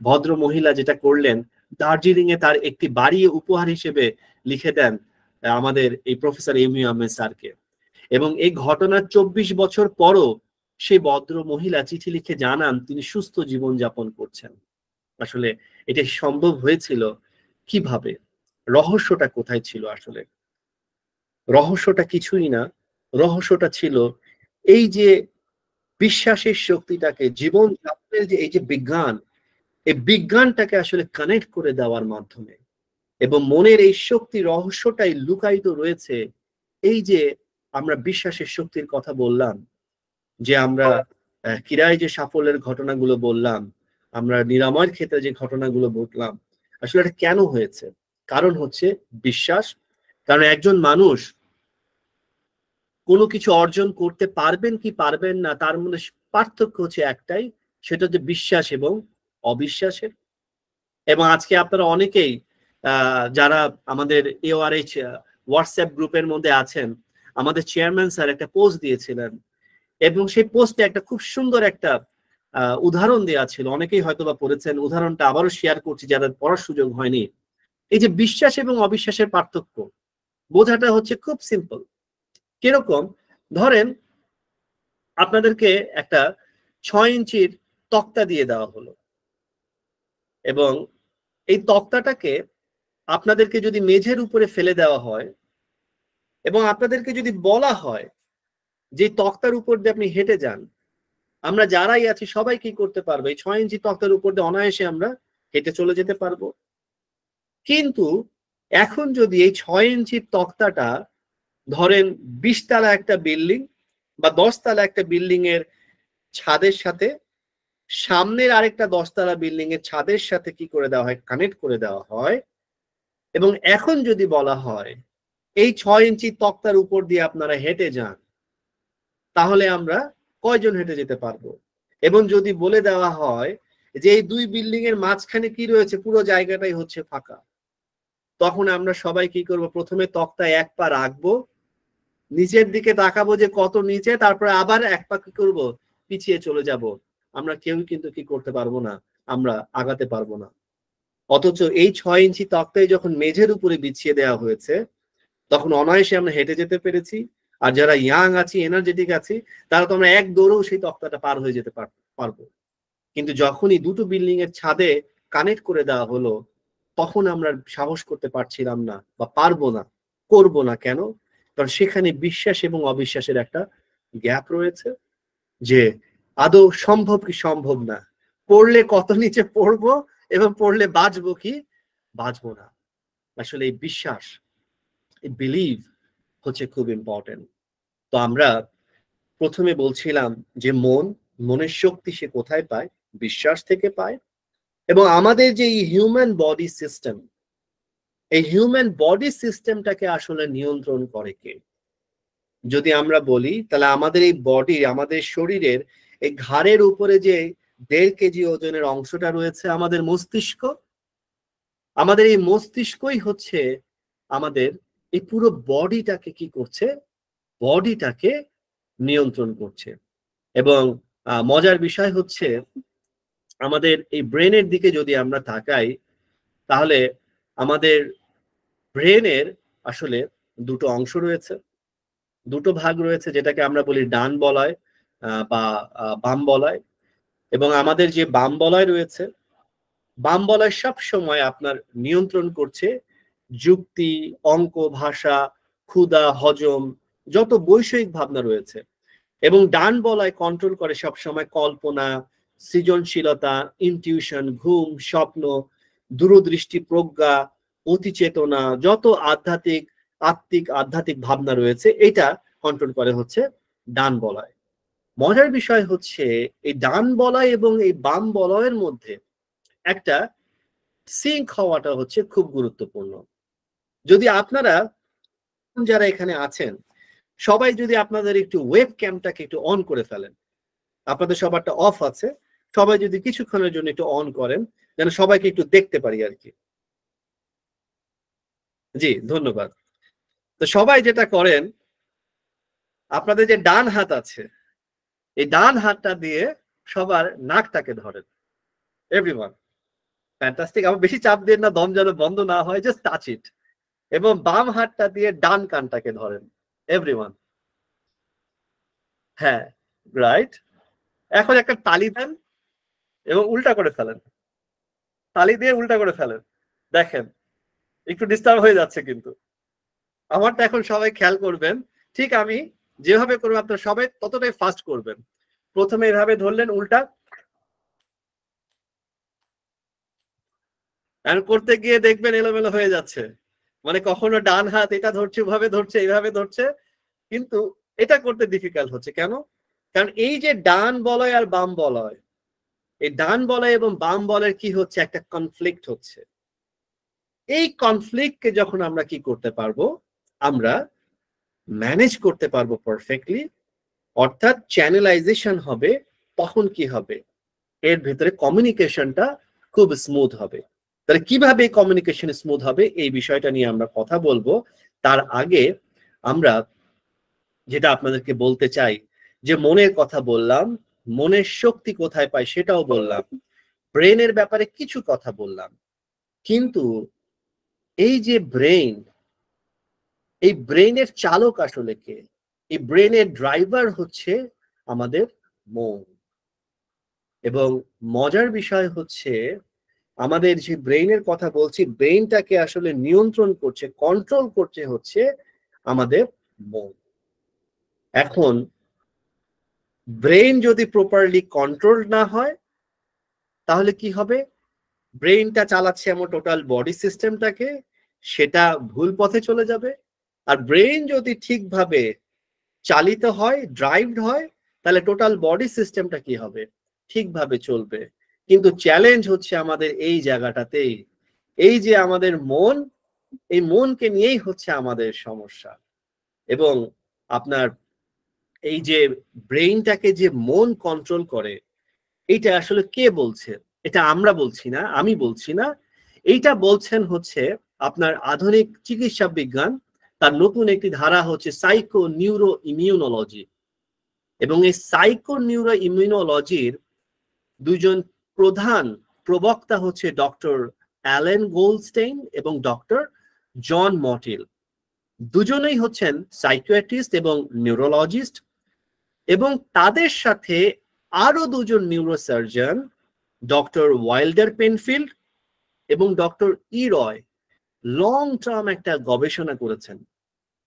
ভদ্র মহিলা যেটা করলেন, দার্জিলিং এ তার একটি বাড়ি উপহার হিসেবে লিখে দেন আমাদের এই প্রফেসর এমি আহমেদ স্যারকে। এবং এই ঘটনার 24 বছর পরও সেই ভদ্র মহিলা চিঠি লিখে জানান তিনি সুস্থ জীবন যাপন করছেন। আসলে এটা সম্ভব হয়েছিল কিভাবে? রহস্যটা কোথায় ছিল? আসলে রহস্যটা কিছুই না, রহস্যটা ছিল এই যে বিশ্বাসের শক্তিটাকে, জীবন যাপনের যে এই যে বিজ্ঞান, এই বিজ্ঞানটাকে আসলে কানেক্ট করে দেওয়ার মাধ্যমে। এবং মনের এই শক্তি, রহস্যটাই লুকায়িত রয়েছে এই যে আমরা বিশ্বাসের শক্তির কথা বললাম, যে আমরা ক্রীড়ায় যে সাফল্যের ঘটনাগুলো বললাম, আমরা নিরাময়ের ক্ষেত্রে যে ঘটনাগুলো বললাম, আসলে এটা কেন হয়েছে? কারণ হচ্ছে বিশ্বাস। কারণ একজন মানুষ কোনো কিছু অর্জন করতে পারবেন কি পারবেন না, তার মধ্যে পার্থক্য হচ্ছে একটাই, সেটা হচ্ছে বিশ্বাস এবং অবিশ্বাসের। এবং আজকে আপনারা অনেকেই যারা আমাদের AORH হোয়াটসঅ্যাপ গ্রুপের মধ্যে আছেন, আমাদের চেয়ারম্যান স্যার একটা পোস্ট দিয়েছিলেন, এবং সেই পোস্টে একটা খুব সুন্দর একটা উদাহরণ দেওয়া ছিল, অনেকেই হয়তো বা পড়েছেন। উদাহরণটা আবারও শেয়ার করছি যাদের পড়ার সুযোগ হয়নি। এই যে বিশ্বাস এবং অবিশ্বাসের পার্থক্য বোঝাটা হচ্ছে খুব সিম্পল। কিরকম? ধরেন আপনাদেরকে একটা 6 ইঞ্চির তক্তা দিয়ে দেওয়া হলো, এবং এই তক্তাটাকে আপনাদেরকে যদি মেঝের উপরে ফেলে দেওয়া হয় এবং আপনাদেরকে যদি বলা হয় যে তক্তার উপর দিয়ে আপনি হেঁটে যান, আমরা যারাই আছি সবাই কি করতে পারবো? এই 6 ইঞ্চি তক্তার উপর দিয়ে অনায়াসে আমরা হেঁটে চলে যেতে পারবো। কিন্তু এখন যদি এই 6 ইঞ্চির তক্তাটা ধরেন 20 তলা একটা বিল্ডিং বা 10 তলা একটা বিল্ডিং এর ছাদের সাথে সামনের আরেকটা 10 তলা বিল্ডিং এর ছাদের সাথে কি করে দেওয়া হয়? কানেক্ট করে দেওয়া হয়। এবং এখন যদি বলা হয় এই 6 ইঞ্চি তক্তার উপর দিয়ে আপনারা হেঁটে যান, তাহলে আমরা কয়জন হেঁটে যেতে পারবো? এবং যদি বলে দেওয়া হয় যে এই 2 বিল্ডিং এর মাঝখানে কি রয়েছে? পুরো জায়গাটাই হচ্ছে ফাঁকা, তখন আমরা সবাই কি করব? প্রথমে তক্তায় 1 পা রাখবো, নিচের দিকে তাকাবো যে কত নিচে, তারপরে আবার 1 পা কি করবো? পিছিয়ে চলে যাব। আমরা কেউই কিন্তু কি করতে পারবো না? আমরা আগাতে পারবো না। অথচ এই 6 ইঞ্চি তক্তায় যখন মেঝের উপরে বিছিয়ে দেওয়া হয়েছে, তখন অনায়াসে আমরা হেঁটে যেতে পেরেছি। আর যারা ইয়াং আছি, এনার্জেটিক আছি, তারা তো আমরা এক দৌড়েও সেই তক্তাটা পার হয়ে যেতে পারবো। কিন্তু যখনই দুটো বিল্ডিং এর ছাদে কানেক্ট করে দেওয়া হলো, তখন আমরা সাহস করতে পারছিলাম না বা পারবো না, করবো না। কেন? কারণ সেখানে বিশ্বাস এবং অবিশ্বাসের একটা গ্যাপ রয়েছে, যে আদৌ সম্ভব কি সম্ভব না, পড়লে কত নিচে পড়বো এবং পড়লে বাঁচবো কি বাঁচবো না। আসলে এই বিশ্বাস, এই বিলিভ হচ্ছে খুব ইম্পর্টেন্ট। তো আমরা প্রথমে বলছিলাম যে মনের শক্তি সে কোথায় পায়? বিশ্বাস থেকে পায়। এবং আমাদের যে হিউম্যান বডি সিস্টেম, এই হিউম্যান বডি সিস্টেমটাকে আসলে নিয়ন্ত্রণ করে কে? যদি আমরা বলি, তাহলে আমাদের এই বডি, আমাদের শরীরের এই ঘাড়ের উপরে যে 1.5 কেজি ওজনের অংশটা রয়েছে আমাদের মস্তিষ্ক, আমাদের এই মস্তিষ্কই হচ্ছে আমাদের এই পুরো বডিটাকে কি করছে, বডিটাকে নিয়ন্ত্রণ করছে। এবং মজার বিষয় হচ্ছে আমাদের এই ব্রেনের দিকে যদি আমরা তাকাই, তাহলে আমাদের ব্রেনের আসলে দুটো অংশ রয়েছে, দুটো ভাগ রয়েছে, যেটাকে আমরা বলি ডান বলয় বা বাম বলয়। এবং আমাদের যে বাম বলয় রয়েছে, বাম বলয় সব সময় আপনার নিয়ন্ত্রণ করছে যুক্তি, অঙ্ক, ভাষা, ক্ষুধা, হজম, যত বৈষয়িক ভাবনা রয়েছে। এবং ডান বলয় কন্ট্রোল করে সব সময় কল্পনা, সৃজনশীলতা, ইনটিউশন, ঘুম, স্বপ্ন, দূরদৃষ্টি, প্রজ্ঞা, অতিচেতনা, যত আধ্যাত্মিক ভাবনা রয়েছে, এটা কন্ট্রোল করে হচ্ছে ডান বলয়। মজার বিষয় হচ্ছে এই ডান বলয় এবং এই বাম বলয়ের মধ্যে একটা সিঙ্ক হওয়াটা হচ্ছে খুব গুরুত্বপূর্ণ। যদি আপনারা যারা এখানে আছেন সবাই যদি আপনাদের একটু ওয়েব ক্যামটাকে একটু অন করে ফেলেন, আপনাদের সবারটা অফ আছে, সবাই যদি কিছুক্ষণের জন্য একটু অন করেন, যেন সবাইকে একটু দেখতে পারি আর কি। জি, ধন্যবাদ। তো সবাই যেটা করেন, আপনাদের যে ডান হাত আছে, এই ডান হাতটা দিয়ে সবার নাকটাকে ধরেন। Everyone, fantastic. আমার বেশি চাপ দেন না, দম যেন বন্ধ না হয়, জাস্ট টাচ ইট। এবং বাম হাতটা দিয়ে ডান কানটাকে ধরেন। এভরিওয়ান, হ্যাঁ, রাইট। এখন একটা তালি দেন এবং উল্টা করে ফেলেন, তালি দিয়ে উল্টা করে ফেলেন। দেখেন একটু ডিস্টার্ব হয়ে যাচ্ছে, কিন্তু আমারটা এখন সবাই খেয়াল করবেন। ঠিক আমি যেভাবে করবো আপনারা সবাই ততটাই ফাস্ট করবেন। প্রথমে এভাবে ধরলেন উল্টা, আর করতে গিয়ে দেখবেন এলোমেলো হয়ে যাচ্ছে। মানে কখনো ডান হাত এটা ধরছে, ওভাবে ধরছে, এইভাবে ধরছে, কিন্তু এটা করতে ডিফিকাল্ট হচ্ছে। কেন? কারণ এই যে ডান বলয় আর বাম বলয়, এই ডান বলয় এবং বাম বলয়ের কি হচ্ছে, একটা কনফ্লিক্ট হচ্ছে। এই কনফ্লিক্টকে যখন আমরা কি করতে পারবো, আমরা ম্যানেজ করতে পারবো পারফেক্টলি, অর্থাৎ চ্যানেলাইজেশন হবে, তখন কি হবে, এর ভিতরে কমিউনিকেশনটা খুব স্মুথ হবে। তাহলে কিভাবে কমিউনিকেশন স্মুথ হবে, এই বিষয়টা নিয়ে আমরা কথা বলবো। তার আগে আমরা যেটা আপনাদেরকে বলতে চাই, যে মনের কথা বললাম, মনের শক্তি কোথায় পাই সেটাও বললাম, ব্রেনের ব্যাপারে কিছু কথা বললাম, কিন্তু এই যে ব্রেন, এই ব্রেনের চালক আসলে কে? এই ব্রেনের ড্রাইভার হচ্ছে আমাদের মন। এবং মজার বিষয় হচ্ছে আমাদের যে ব্রেইনের কথা বলছি, ব্রেইনটাকে আসলে নিয়ন্ত্রণ করছে, কন্ট্রোল করছে হচ্ছে আমাদের মন। এখন ব্রেইন যদি প্রপারলি কন্ট্রোল না হয়, তাহলে কি হবে? ব্রেইনটা চালাচ্ছে আমার টোটাল বডি সিস্টেমটাকে, সেটা ভুল পথে চলে যাবে। আর ব্রেইন যদি ঠিকভাবে চালিত হয়, ড্রাইভড হয়, তাহলে টোটাল বডি সিস্টেমটা কি হবে, ঠিকভাবে চলবে। কিন্তু চ্যালেঞ্জ হচ্ছে আমাদের এই জায়গাটাতেই, এই যে আমাদের মন, এই মনকে নিয়েই হচ্ছে আমাদের সমস্যা। এবং আপনার এই যে ব্রেইনটাকে যে মন কন্ট্রোল করে, এইটা আসলে কে বলছে? এটা আমরা বলছি না, আমি বলছি না, এইটা বলছেন হচ্ছে আপনার আধুনিক চিকিৎসা বিজ্ঞান। তার নতুন একটি ধারা হচ্ছে সাইকো নিউরো ইমিউনোলজি। এবং এই সাইকো নিউরো ইমিউনোলজির দুইজন প্রধান প্রবক্তা হচ্ছে ডক্টর অ্যালেন গোল্ডস্টেইন এবং ডক্টর জন মটিল। দুজনেই হচ্ছেন সাইকিয়াট্রিস্ট এবং নিউরোলজিস্ট। এবং তাদের সাথে আরো দুজন নিউরোসার্জন, ডক্টর ওয়াইল্ডার পেনফিল্ড এবং ডক্টর ইরয়, লং টার্ম একটা গবেষণা করেছেন।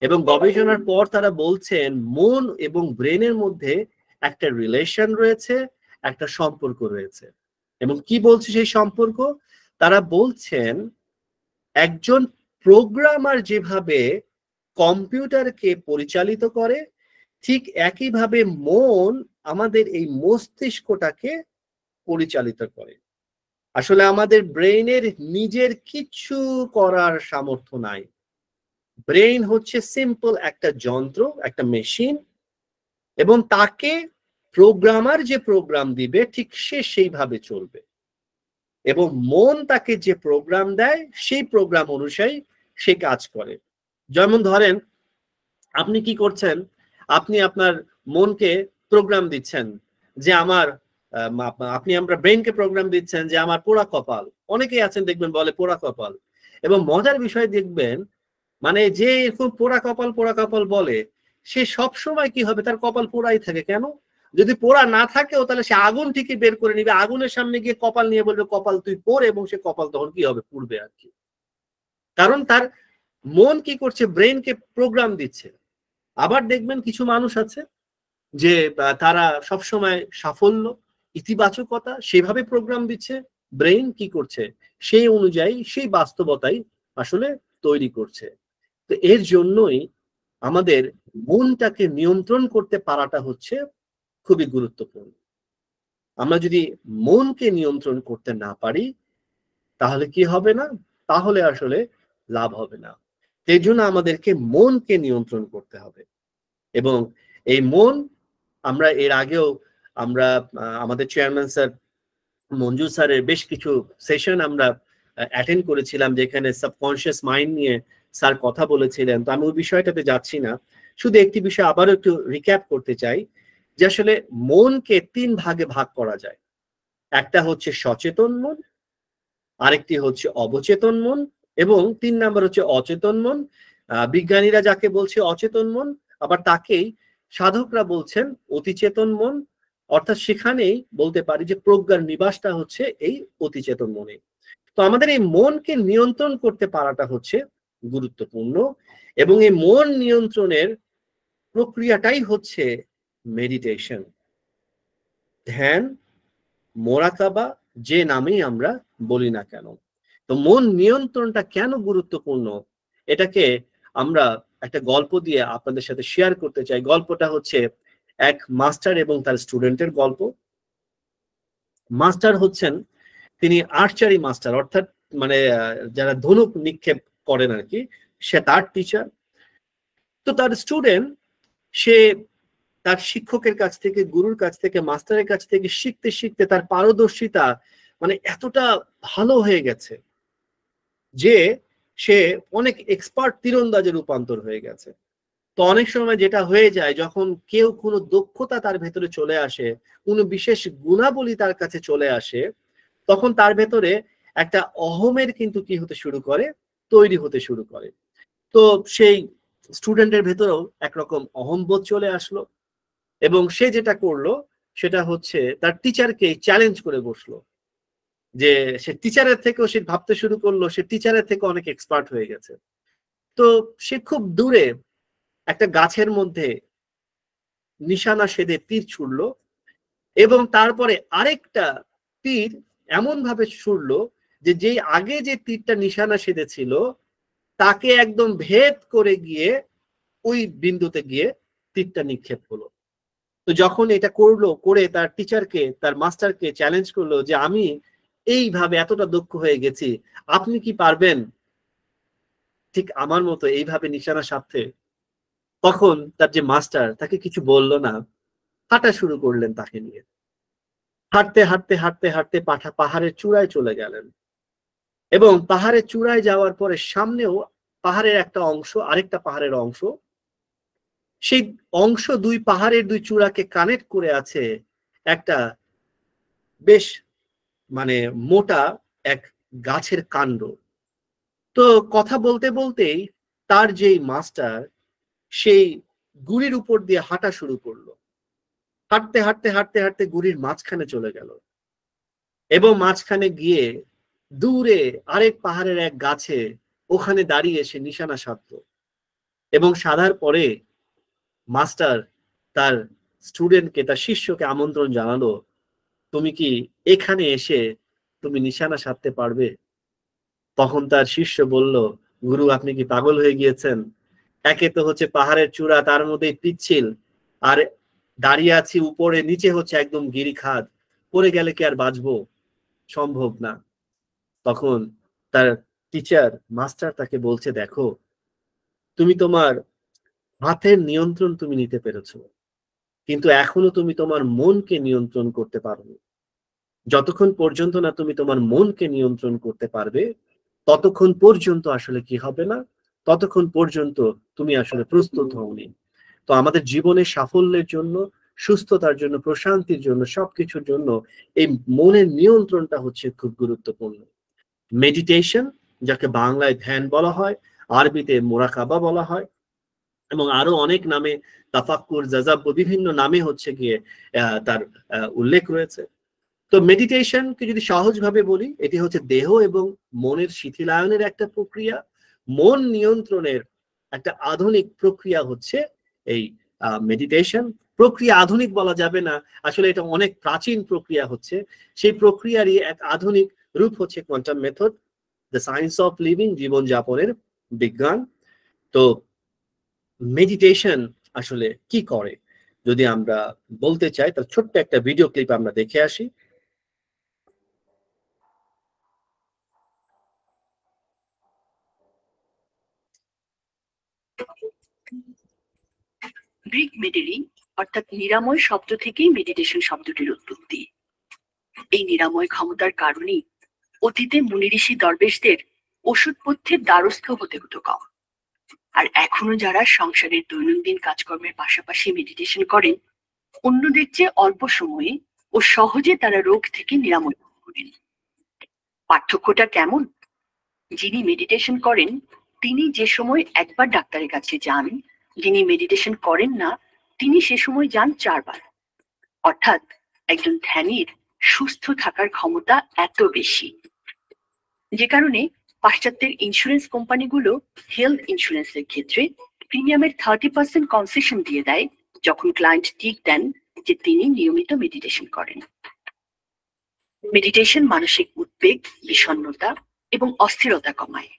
এবং গবেষণার পর তারা বলছেন মন এবং ব্রেনের মধ্যে একটা রিলেশন রয়েছে, একটা সম্পর্ক রয়েছে। এবং কি বলছে সেই সম্পর্ক? তারা বলছেন একজন প্রোগ্রামার যেভাবে কম্পিউটারকে পরিচালিত করে, ঠিক একইভাবে মন আমাদের এই মস্তিষ্কটাকে পরিচালিত করে। আসলে আমাদের ব্রেইনের নিজের কিছু করার সামর্থ্য নাই। ব্রেইন হচ্ছে সিম্পল একটা যন্ত্র, একটা মেশিন, এবং তাকে প্রোগ্রামার যে প্রোগ্রাম দিবে ঠিক সে সেইভাবে চলবে, এবং মন তাকে যে প্রোগ্রাম দেয় সেই প্রোগ্রাম অনুযায়ী সে কাজ করে। যেমন ধরেন, আপনি কি করছেন, আপনি আপনার মনকে প্রোগ্রাম দিচ্ছেন যে আমার আপনি আমরা ব্রেনকে প্রোগ্রাম দিচ্ছেন যে আমার পোড়া কপাল। অনেকেই আছেন দেখবেন বলে পোড়া কপাল, এবং মজার বিষয় দেখবেন মানে যে এরকম পোড়া কপাল বলে সে সব সময় কি হবে, তার কপাল পোড়াই থাকে। কেন? যদি পোড়া না থাকেও তাহলে সে আগুন ঠিকই বের করে নিবে, আগুনের সামনে গিয়ে কপাল নিয়ে বলবে কপাল তুই পোড়, এবং সে কপাল তখন কি হবে, পুড়বে আর কি। কারণ তার মন কি করছে, ব্রেনকে প্রোগ্রাম দিচ্ছে। আবার দেখবেন কিছু মানুষ আছে যে তারা সবসময় সাফল্য, ইতিবাচকতা সেভাবে প্রোগ্রাম দিচ্ছে, ব্রেন কি করছে সেই অনুযায়ী সেই বাস্তবতাই আসলে তৈরি করছে। তো এর জন্যই আমাদের মনটাকে নিয়ন্ত্রণ করতে পারাটা হচ্ছে খুবই গুরুত্বপূর্ণ। আমরা যদি মনকে নিয়ন্ত্রণ করতে না পারি তাহলে কি হবে না, তাহলে আসলে লাভ হবে না। এই জন্য আমাদেরকে মনকে নিয়ন্ত্রণ করতে হবে। এবং এই মন, আমরা এর আগেও আমরা আমাদের চেয়ারম্যান স্যার মঞ্জু স্যারের বেশ কিছু সেশন আমরা অ্যাটেন্ড করেছিলাম, যেখানে সাবকনশিয়াস মাইন্ড নিয়ে স্যার কথা বলেছিলেন। তো আমি ওই বিষয়টাতে যাচ্ছি না, শুধু একটি বিষয় আবারও একটু রিক্যাপ করতে চাই যে আসলে মনকে 3 ভাগে ভাগ করা যায়। একটা হচ্ছে সচেতন মন, আরেকটি হচ্ছে অবচেতন মন, এবং 3 নাম্বার হচ্ছে অচেতন মন। বিজ্ঞানীরা যাকে বলছে অচেতন মন, আবার তাকেই সাধকরা বলছেন অতিচেতন মন। অর্থাৎ সেখানেই বলতে পারি যে প্রজ্ঞার নিবাসটা হচ্ছে এই অতিচেতন মনে। তো আমাদের এই মনকে নিয়ন্ত্রণ করতে পারাটা হচ্ছে গুরুত্বপূর্ণ, এবং এই মন নিয়ন্ত্রণের প্রক্রিয়াটাই হচ্ছে মেডিটেশন, ধ্যান, মোরাকাবা, যে নামেই আমরা বলি না কেন। তো মন নিয়ন্ত্রণটা কেন গুরুত্বপূর্ণ, এটাকে আমরা একটা গল্প দিয়ে আপনাদের সাথে শেয়ার করতে চাই। গল্পটা হচ্ছে এক মাস্টার এবং তার স্টুডেন্টের গল্প। মাস্টার হচ্ছেন, তিনি আর্চারি মাস্টার, অর্থাৎ মানে যারা ধনুক নিক্ষেপ করেন আর কি, সে তার টিচার। তো তার স্টুডেন্ট, সে তার শিক্ষকের কাছ থেকে, গুরুর কাছ থেকে, মাস্টারের কাছ থেকে শিখতে শিখতে তার পারদর্শিতা মানে এতটা ভালো হয়ে গেছে যে সে অনেক এক্সপার্ট তীরন্দাজে রূপান্তর হয়ে গেছে। তো অনেক সময় যেটা হয়ে যায়, যখন কেউ কোনো দক্ষতা তার ভেতরে চলে আসে, কোনো বিশেষ গুণাবলী তার কাছে চলে আসে, তখন তার ভেতরে একটা অহমের কিন্তু কি হতে শুরু করে, তৈরি হতে শুরু করে। তো সেই স্টুডেন্টের ভেতরেও একরকম অহংবোধ চলে আসলো, এবং সে যেটা করলো সেটা হচ্ছে তার টিচারকে চ্যালেঞ্জ করে বসলো, যে সে টিচারের থেকেও সে ভাবতে শুরু করলো সে টিচারের থেকে অনেক এক্সপার্ট হয়ে গেছে। তো সে খুব দূরে একটা গাছের মধ্যে নিশানা সেধে তীর ছুড়লো, এবং তারপরে আরেকটা তীর এমন ভাবে ছুড়লো যে যেই আগে যে তীরটা নিশানা সেধেছিল তাকে একদম ভেদ করে গিয়ে ওই বিন্দুতে গিয়ে তীরটা নিক্ষেপ হলো। তো যখন এটা করলো, করে তার টিচারকে, তার মাস্টারকে চ্যালেঞ্জ করলো যে আমি এইভাবে এতটা দক্ষ হয়ে গেছি, আপনি কি পারবেন ঠিক আমার মতো এইভাবে নিশানা সাধতে? তখন তার যে মাস্টার তাকে কিছু বললো না, হাঁটা শুরু করলেন তাকে নিয়ে। হাঁটতে হাঁটতে হাঁটতে হাঁটতে পাহাড়ের চূড়ায় চলে গেলেন, এবং পাহাড়ের চূড়ায় যাওয়ার পরে সামনেও পাহাড়ের একটা অংশ, আরেকটা পাহাড়ের অংশ, সেই অংশ দুই পাহাড়ের দুই চূড়াকে কানেক্ট করে আছে একটা বেশ মানে মোটা এক গাছের কাণ্ড। তো কথা বলতে বলতেই তার যেই মাস্টার, সেই গুড়ির উপর দিয়ে হাঁটা শুরু করলো। হাঁটতে হাঁটতে হাঁটতে হাঁটতে গুড়ির মাঝখানে চলে গেল, এবং মাঝখানে গিয়ে দূরে আরেক পাহাড়ের এক গাছে ওখানে দাঁড়িয়ে সে নিশানা সাধলো। এবং সাধার পরে মাস্টার তার স্টুডেন্টকে, তার শিষ্যকে আমন্ত্রণ জানালো, তুমি কি এখানে এসে তুমি নিশানা সাধতে পারবে? তখন তার শিষ্য বলল, গুরু আপনি কি পাগল হয়ে গিয়েছেন? একে তো হচ্ছে পাহাড়ের চূড়া, তার মধ্যে পিচ্ছিল, আর দাঁড়িয়ে আছি উপরে, নিচে হচ্ছে একদম গিরিখাদ, পড়ে গেলে কি আর বাঁচবো? সম্ভব না। তখন তার টিচার, মাস্টার তাকে বলছে, দেখো তুমি তোমার হাতের নিয়ন্ত্রণ তুমি নিতে পেরেছো, কিন্তু এখনো তুমি তোমার মনকে নিয়ন্ত্রণ করতে পারোনি। যতক্ষণ পর্যন্ত না তুমি তোমার মনকে নিয়ন্ত্রণ করতে পারবে, ততক্ষণ পর্যন্ত আসলে কি হবে না, ততক্ষণ পর্যন্ত তুমি আসলে প্রস্তুত হওনি। তো আমাদের জীবনের সাফল্যের জন্য, সুস্থতার জন্য, প্রশান্তির জন্য, সবকিছুর জন্য এই মনের নিয়ন্ত্রণটা হচ্ছে খুব গুরুত্বপূর্ণ। মেডিটেশন, যাকে বাংলায় ধ্যান বলা হয়, আরবিতে মুরাকাবা বলা হয়, এবং আরো অনেক নামে, তাফাক্কুর, জাযাব্বু, বিভিন্ন নামে হচ্ছে গিয়ে তার উল্লেখ রয়েছে। তো মেডিটেশনকে যদি সহজভাবে বলি, এটি হচ্ছে দেহ এবং মনের শিথিলায়নের একটা প্রক্রিয়া, মন নিয়ন্ত্রণের একটা আধুনিক প্রক্রিয়া হচ্ছে এই মেডিটেশন। প্রক্রিয়া আধুনিক বলা যাবে না, আসলে এটা অনেক প্রাচীন প্রক্রিয়া হচ্ছে। সেই প্রক্রিয়ারই এক আধুনিক রূপ হচ্ছে quantum method, the science of living, জীবনযাপনের বিজ্ঞান। তো মেডিটেশন আসলে কি করে যদি আমরা বলতে চাই, তার ছোট্ট একটা ভিডিও ক্লিপ আমরা দেখে আসি। গ্রিক মেডেলি অর্থাৎ নিরাময় শব্দ থেকেই মেডিটেশন শব্দটির উৎপত্তি। এই নিরাময় ক্ষমতার কারণেই অতীতে মুনি ঋষি দরবেশদের ওষুধপথ্যের দ্বারস্থ হতে হতো কম। আর এখনো যারা সংসারের দৈনন্দিন কাজকর্মের পাশাপাশি মেডিটেশন করেন, অন্যদের চেয়ে অল্প সময়ে ও সহজে তারা রোগ থেকে নিরাময় করেন। পার্থক্যটা কেমন? যিনি মেডিটেশন করেন তিনি যে সময় একবার ডাক্তারের কাছে যান, যিনি মেডিটেশন করেন না তিনি সে সময় যান 4 বার। অর্থাৎ একজন ধ্যানীর সুস্থ থাকার ক্ষমতা এত বেশি, যে কারণে পাশ্চাত্যের ইন্স্যুরেন্স কোম্পানিগুলো হেলথ ইন্স্যুরেন্সের ক্ষেত্রে প্রিমিয়ামের 30% কনসেশন দিয়ে দেয় যখন ক্লায়েন্ট টিক দেন যে তিনি নিয়মিত মেডিটেশন করেন। মেডিটেশন মানসিক উদ্বেগ, বিষণ্ণতা এবং অস্থিরতা কমায়।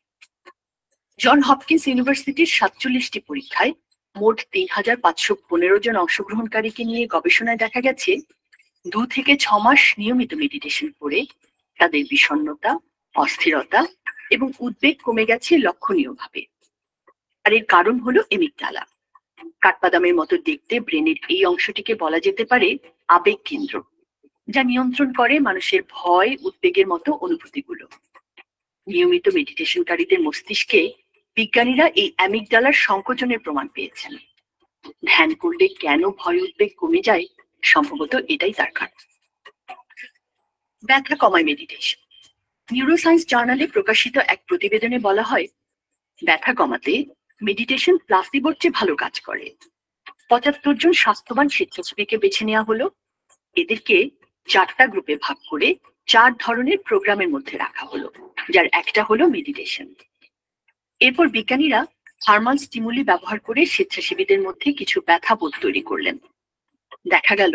জন হপকিন্স ইউনিভার্সিটির 47টি পরীক্ষায় মোট 3515 জন অংশগ্রহণকারীকে নিয়ে গবেষণায় দেখা গেছে 2 থেকে 6 মাস নিয়মিত মেডিটেশন করে তাদের বিষণ্ণতা, অস্থিরতা এবং উদ্বেগ কমে গেছে লক্ষণীয়ভাবে। আর এর কারণ হলো এমিগডালা। কাঠবাদামের মতো দেখতে ব্রেনের এই অংশটিকে বলা যেতে পারে আবেগ কেন্দ্র, যা নিয়ন্ত্রণ করে মানুষের ভয়, উদ্বেগের মতো অনুভূতিগুলো। নিয়মিত মেডিটেশনকারীদের মস্তিষ্কে বিজ্ঞানীরা এই অ্যামিগডালার সংকোচনের প্রমাণ পেয়েছেন। ধ্যান করলে কেন ভয়, উদ্বেগ কমে যায়, সম্ভবত এটাই তার কারণ। ব্যথা কমায় মেডিটেশন। নিউরোসায়েন্স জার্নালে প্রকাশিত এক প্রতিবেদনে বলা হয়, ব্যথা কমাতে মেডিটেশন প্লাসিবোর চেয়ে ভালো কাজ করে। 75 জন স্বাস্থ্যবান স্বেচ্ছাসেবীকে বেছে নেওয়া হলো। এদেরকে 4টা গ্রুপে ভাগ করে 4 ধরনের প্রোগ্রামের মধ্যে রাখা হলো, যার একটা হলো মেডিটেশন। এরপর বিজ্ঞানীরা থার্মাল স্টিমুলি ব্যবহার করে স্বেচ্ছাসেবীদের মধ্যে কিছু ব্যথা বোধ তৈরি করলেন। দেখা গেল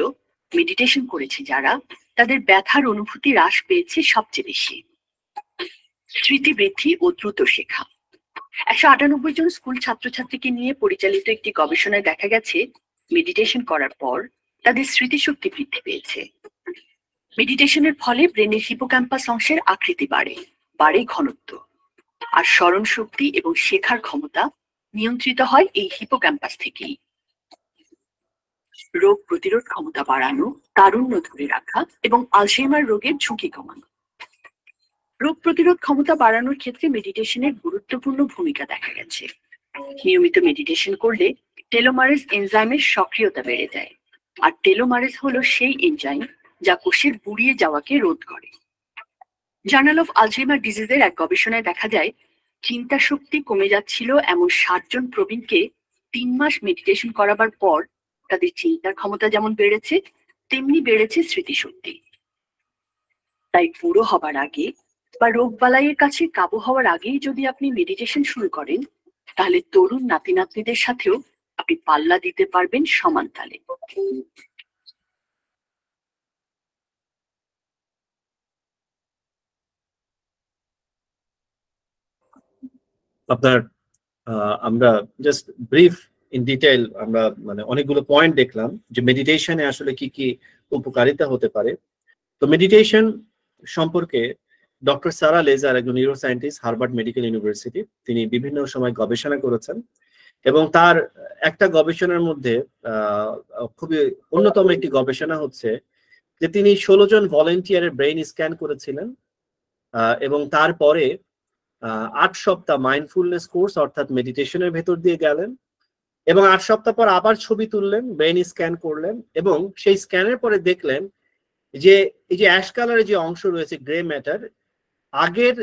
মেডিটেশন করেছে যারা, তাদের ব্যথার অনুভূতি হ্রাস পেয়েছে সবচেয়ে বেশি। স্মৃতি বৃদ্ধি ও দ্রুত শেখা। 198 জন স্কুল ছাত্রছাত্রীকে নিয়ে পরিচালিত একটি গবেষণায় দেখা গেছে মেডিটেশন করার পর তাদের স্মৃতিশক্তি বৃদ্ধি পেয়েছে। মেডিটেশনের ফলে ব্রেনের হিপোক্যাম্পাস অংশের আকৃতি বাড়ে ঘনত্ব, আর স্মরণ শক্তি এবং শেখার ক্ষমতা নিয়ন্ত্রিত হয় এই হিপোক্যাম্পাস থেকেই। রোগ প্রতিরোধ ক্ষমতা বাড়ানো, তারুণ্য ধরে রাখা এবং আলঝেইমার রোগের ঝুঁকি কমানো। রোগ প্রতিরোধ ক্ষমতা বাড়ানোর ক্ষেত্রে মেডিটেশনের গুরুত্বপূর্ণ ভূমিকা দেখা গেছে। নিয়মিত মেডিটেশন করলে টেলোমারেজ এনজাইমের সক্রিয়তা বেড়ে যায়, আর টেলোমারেজ হলো সেই এনজাইম যা কোষের বুড়িয়ে যাওয়াকে রোধ করে। জার্নাল অফ আলঝেইমার ডিজিজের এক গবেষণায় দেখা যায় চিন্তা শক্তি কমে যাচ্ছিল এমন 60 জন প্রবীণকে 3 মাস মেডিটেশন করাবার পর তাদের চিন্তার ক্ষমতা যেমন বেড়েছে, তেমনি বেড়েছে স্মৃতিশক্তি। তাই বুড়ো হবার আগে বা রোগ বালাইয়ের কাছে কাবু হওয়ার আগেই যদি আপনি মেডিটেশন শুরু করেন, তাহলে তরুণ নাতি নাতনিদের সাথেও আপনি পাল্লা দিতে পারবেন সমান তালে। আপনার আমরা জাস্ট ব্রিফ ইন ডিটেইল আমরা মানে অনেকগুলো পয়েন্ট দেখলাম যে মেডিটেশনে আসলে কি কি উপকারিতা হতে পারে। তো মেডিটেশন সম্পর্কে ডক্টর সারা লেজার, একজন নিউরোসায়েন্টিস্ট, হার্ভার্ড মেডিকেল ইউনিভার্সিটি, তিনি বিভিন্ন সময় গবেষণা করেছেন এবং তার একটা গবেষণার মধ্যে খুবই অন্যতম একটি গবেষণা হচ্ছে যে তিনি 16 জন ভলেন্টিয়ারের ব্রেইন স্ক্যান করেছিলেন এবং তারপরে 8 সপ্তাহ মাইন্ডফুলনেস কোর্স অর্থাৎ মেডিটেশনের ভেতর দিয়ে গেলেন এবং 8 সপ্তাহ পর আবার ছবি তুললেন, ব্রেইন স্ক্যান করলেন এবং সেই স্ক্যানের পরে দেখলেন যে এই যে অ্যাশ কালারের যে অংশ রয়েছে গ্রে ম্যাটার, আগের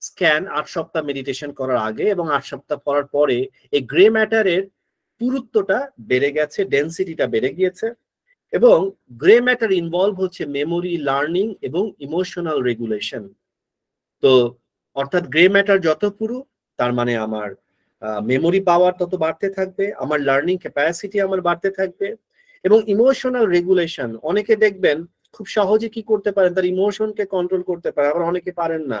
স্ক্যান 8 সপ্তাহ মেডিটেশন করার আগে এবং 8 সপ্তাহ করার পরে এই গ্রে ম্যাটারের পুরুত্বটা বেড়ে গেছে, ডেন্সিটিটা বেড়ে গিয়েছে এবং গ্রে ম্যাটার ইনভলভ হচ্ছে মেমোরি, লার্নিং এবং ইমোশনাল রেগুলেশন। তো অর্থাৎ গ্রে ম্যাটার যত পুরু তার মানে আমার মেমোরি পাওয়ার তত বাড়তে থাকবে, আমার লার্নিং ক্যাপাসিটি আমার বাড়তে থাকবে এবং ইমোশনাল রেগুলেশন, অনেকে দেখবেন খুব সহজে কি করতে পারেন, তার ইমোশনকে কন্ট্রোল করতে পারে, আবার অনেকে পারেন না।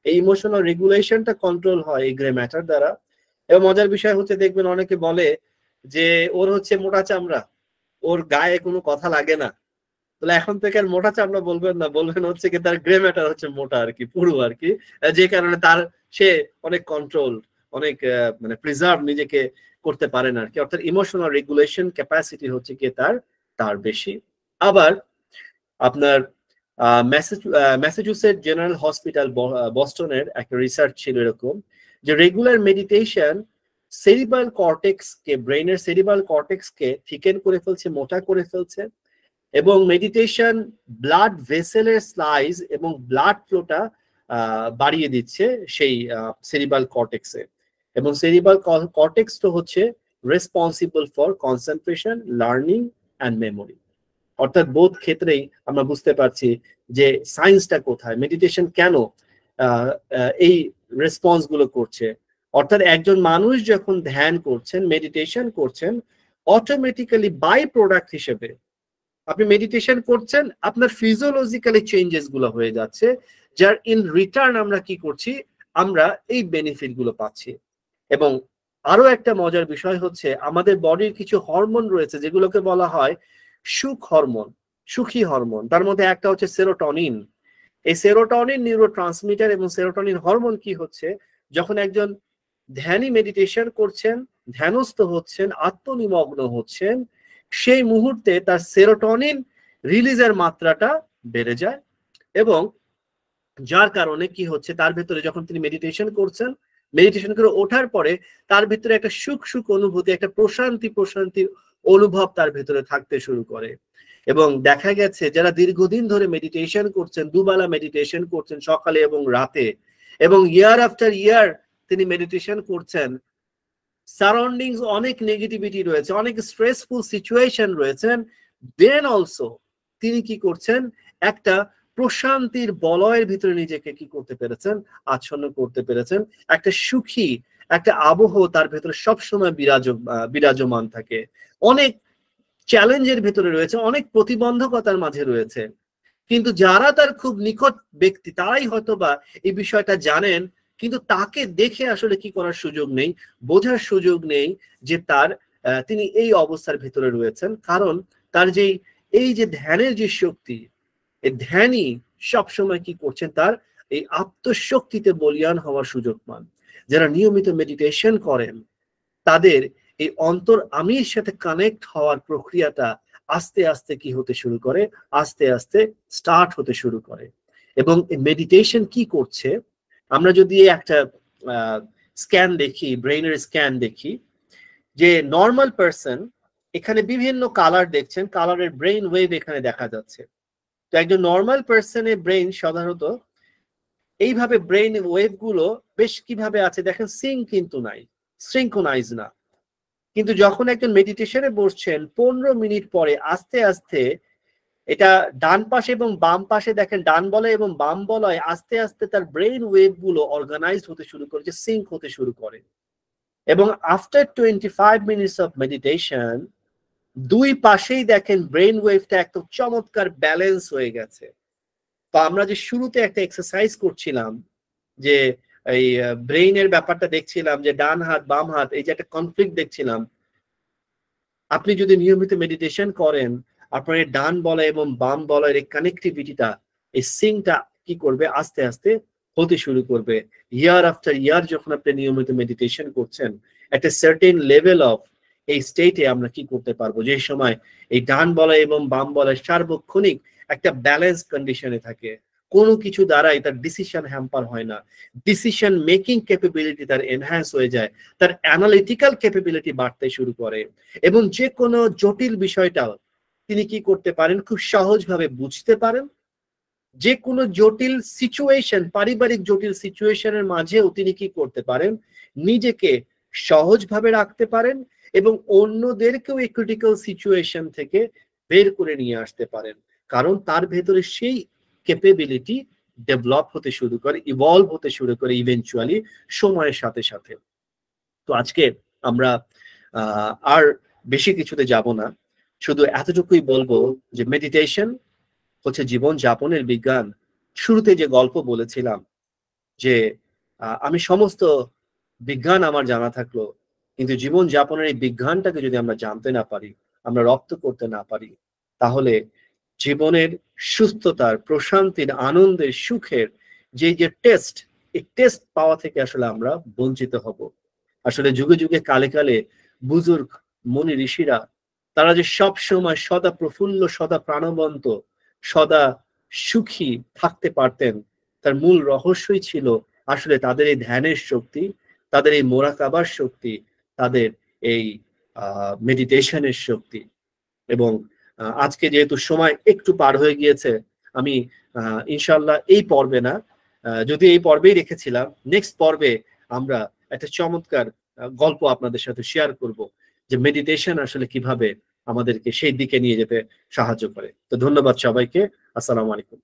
এই ইমোশনাল রেগুলেশনটা কন্ট্রোল হয় এই গ্রে ম্যাটার দ্বারা। এবং মজার বিষয় হচ্ছে দেখবেন অনেকে বলে যে ওর হচ্ছে মোটা চামড়া, ওর গায়ে কোনো কথা লাগে না। তাহলে এখন থেকে আর মোটা চামড়া বলবেন না, বলবেন হচ্ছে কি তার গ্রে ম্যাটার হচ্ছে মোটা আর কি, পুরো আর কি, যে কারণে তার সে অনেক কন্ট্রোল, অনেক মানে প্রিজার্ভ নিজেকে করতে পারে না আর কি। অর্থাৎ ইমোশনাল রেগুলেশন ক্যাপাসিটি হচ্ছে কি তার বেশি। আবার আপনার ম্যাসাচুসেটস জেনারেল হসপিটাল বস্টনের একটা রিসার্চ ছিল এরকম যে রেগুলার মেডিটেশন সেরিব্রাল কর্টেক্সকে, ব্রেইনের সেরিব্রাল কর্টেক্সকে থিকেন করে ফেলছে, মোটা করে ফেলছে এবং মেডিটেশন ব্লাড ভেসেলের স্লাইজ এবং ব্লাড ফ্লোটা বাড়িয়ে দিচ্ছে সেই সেরিব্রাল কর্টেক্সে। এবং সেরিব্রাল কর্টেক্স তো হচ্ছে responsible for concentration, learning and memory. অর্থাৎ বোধ ক্ষেত্রেই আমরা বুঝতে পারছি যে সায়েন্সটা কোথায়, মেডিটেশন কেন এই রেসপন্স গুলো করছে। অর্থাৎ একজন মানুষ যখন ধ্যান করছেন, মেডিটেশন করছেন, অটোমেটিক্যালি বাই প্রোডাক্ট হিসেবে আপনি মেডিটেশন করছেন, আপনার ফিজিওলজিক্যালি চেঞ্জেস গুলো হয়ে যাচ্ছে, যার ইন রিটার্ন আমরা কি করছি, আমরা এই বেনিফিট গুলো পাচ্ছি। এবং আরো একটা মজার বিষয় হচ্ছে আমাদের বডির কিছু হরমোন রয়েছে যেগুলোকে বলা হয় সুখ হরমোন, সুখী হরমোন। তার মধ্যে একটা হচ্ছে সেরোটনিন। এই সেরোটনিন নিউরোট্রান্সমিটার এবং সেরোটনিন হরমোন কি হচ্ছে, যখন একজন ধ্যানী মেডিটেশন করছেন, ধ্যানস্থ হচ্ছেন, আত্মনিমগ্ন হচ্ছেন, সেই মুহূর্তে তার সেরোটনিন রিলিজের মাত্রাটা বেড়ে যায় এবং যার কারণে কি হচ্ছে, তার ভেতরে যখন তিনি মেডিটেশন করছেন, মেডিটেশন করে ওঠার পরে তার ভিতরে একটা সুখ অনুভূতি, একটা প্রশান্তির অনুভব তার ভেতরে থাকতে শুরু করে। এবং দেখা গেছে যারা দীর্ঘদিন ধরে মেডিটেশন করছেন, দুবেলা মেডিটেশন করছেন সকালে এবং রাতে, এবং ইয়ার আফটার ইয়ার তিনি মেডিটেশন করছেন, সারাউন্ডিংস অনেক নেগেটিভিটি রয়েছে, অনেক স্ট্রেসফুল সিচুয়েশন রয়েছেন, দেন অলসো তিনি কি করছেন, একটা প্রশান্তির বলয়ের ভিতরে নিজেকে কি করতে পেরেছেন, আচ্ছন্ন করতে পেরেছেন। একটা সুখী একটা আবহ তার ভেতরে সবসময় বিরাজমান থাকে। অনেক চ্যালেঞ্জের ভেতরে রয়েছে, অনেক প্রতিবন্ধকতার মাঝে রয়েছে, কিন্তু যারা তার খুব নিকট ব্যক্তি তারাই হয়তোবা এই বিষয়টা জানেন, কিন্তু তাকে দেখে আসলে কি করার সুযোগ নেই, বোঝার সুযোগ নেই যে তিনি এই অবস্থার ভেতরে রয়েছেন। কারণ তার এই যে ধ্যানের যে শক্তি, এই ধ্যানই সবসময় কি করছেন, তার এই আত্মশক্তিতে বলিয়ান হওয়ার সুযোগ পান। যারা নিয়মিত মেডিটেশন করেন তাদের এই অন্তর আমির সাথে কানেক্ট হওয়ার প্রক্রিয়াটা আস্তে আস্তে কি হতে শুরু করে, আস্তে আস্তে স্টার্ট হতে শুরু করে। এবং মেডিটেশন কি করছে, আমরা যদি একটা স্ক্যান দেখি, ব্রেইনের স্ক্যান দেখি, যে নর্মাল পারসন এখানে বিভিন্ন কালার দেখছেন, কালারের ব্রেইন ওয়েভ এখানে দেখা যাচ্ছে। তো একজন নর্মাল পারসনের ব্রেইন সাধারণত এইভাবে ব্রেইন ওয়েভ গুলো বেশ কিভাবে আছে দেখেন, সিঙ্ক কিন্তু নাই, সিঙ্ক্রোনাইজ না। কিন্তু যখন একজন মেডিটেশনে বসছেন 15 মিনিট পরে আস্তে আস্তে এটা ডান পাশে এবং বাম পাশে দেখেন, ডান বলয় এবং বাম বলয় আস্তে আস্তে তার ব্রেইন ওয়েভ গুলো অর্গানাইজড হতে শুরু করেছে, সিঙ্ক হতে শুরু করে। এবং আফটার 25 মিনিটস অফ মেডিটেশন দুই পাশেই দেখেন ব্রেইন ওয়েভটা একদম চমৎকার ব্যালেন্স হয়ে গেছে। তো আমরা যে শুরুতে একটা এক্সারসাইজ করছিলাম, যে এই ব্রেইনের ব্যাপারটা দেখছিলাম, যে ডান হাত বাম হাত, এই যে একটা কনফ্লিক্ট দেখছিলাম, আপনি যদি নিয়মিত মেডিটেশন করেন, আপনার এই ডান বলয় এবং বাম বলয়ের এই কানেক্টিভিটিটা, এই সিঙ্কটা কি করবে, আস্তে আস্তে হতে শুরু করবে। ইয়ার আফটার ইয়ার যখন আপনি নিয়মিত মেডিটেশন করছেন একটা সার্টেন লেভেল অফ এই স্টেটে আমরা কি করতে পারবো, যে সময় এই ডান বলয় এবং বাম বলয় সার্বক্ষণিক একটা ব্যালেন্স কন্ডিশনে থাকে, কোনো কিছু দ্বারাই তার ডিসিশন হ্যাম্পার হয় না, ডিসিশন মেকিং ক্যাপাবিলিটি তার এনহ্যান্স হয়ে যায়, তার অ্যানালিটিক্যাল ক্যাপাবিলিটি বাড়তে শুরু করে, এবং যে কোনো জটিল বিষয়টাও তিনি কি করতে পারেন, খুব সহজভাবে বুঝতে পারেন। যে কোনো জটিল সিচুয়েশন, পারিবারিক জটিল সিচুয়েশনের মাঝেও তিনি কি করতে পারেন, নিজেকে সহজভাবে রাখতে পারেন এবং অন্যদেরকেও এই ক্রিটিক্যাল সিচুয়েশন থেকে বের করে নিয়ে আসতে পারেন, কারণ তার ভেতরে সেই ক্যাপাবিলিটি ডেভেলপ হতে শুরু করে, ইভলভ হতে শুরু করে ইভেনচুয়ালি সময়ের সাথে সাথে। তো আজকে আমরা আর বেশি কিছুতে যাব না, শুধু এতটুকুই বলবো যে মেডিটেশন হচ্ছে জীবন যাপনের বিজ্ঞান। শুরুতে যে গল্প বলেছিলাম যে আমি সমস্ত বিজ্ঞান আমার জানা থাকলো, কিন্তু জীবন যাপনের এই বিজ্ঞানটাকে যদি আমরা জানতে না পারি, আমরা রপ্ত করতে না পারি, তাহলে জীবনের সুস্থতার, প্রশান্তির, আনন্দের, সুখের যে যে টেস্ট, এই টেস্ট পাওয়া থেকে আসলে আমরা বঞ্চিত হব। আসলে যুগে যুগে কালে কালে বুজুর্গ মুনি ঋষিরা তারা যে সব সময় সদা প্রফুল্ল, সদা প্রাণবন্ত, সদা সুখী থাকতে পারতেন, তার মূল রহস্যই ছিল আসলে তাদের এই ধ্যানের শক্তি, তাদের এই মোরাকাবার শক্তি, তাদের এই মেডিটেশনের শক্তি। এবং আজকে যেহেতু সময় একটু পার হয়ে গিয়েছে, আমি ইনশাল্লাহ এই পর্বে না, যদি এই পর্বেই রেখেছিলাম, নেক্সট পর্বে আমরা একটা চমৎকার গল্প আপনাদের সাথে শেয়ার করব, যে মেডিটেশন আসলে কিভাবে আমাদেরকে সেই দিকে নিয়ে যেতে সাহায্য করে। তো ধন্যবাদ সবাইকে, আসসালামু আলাইকুম।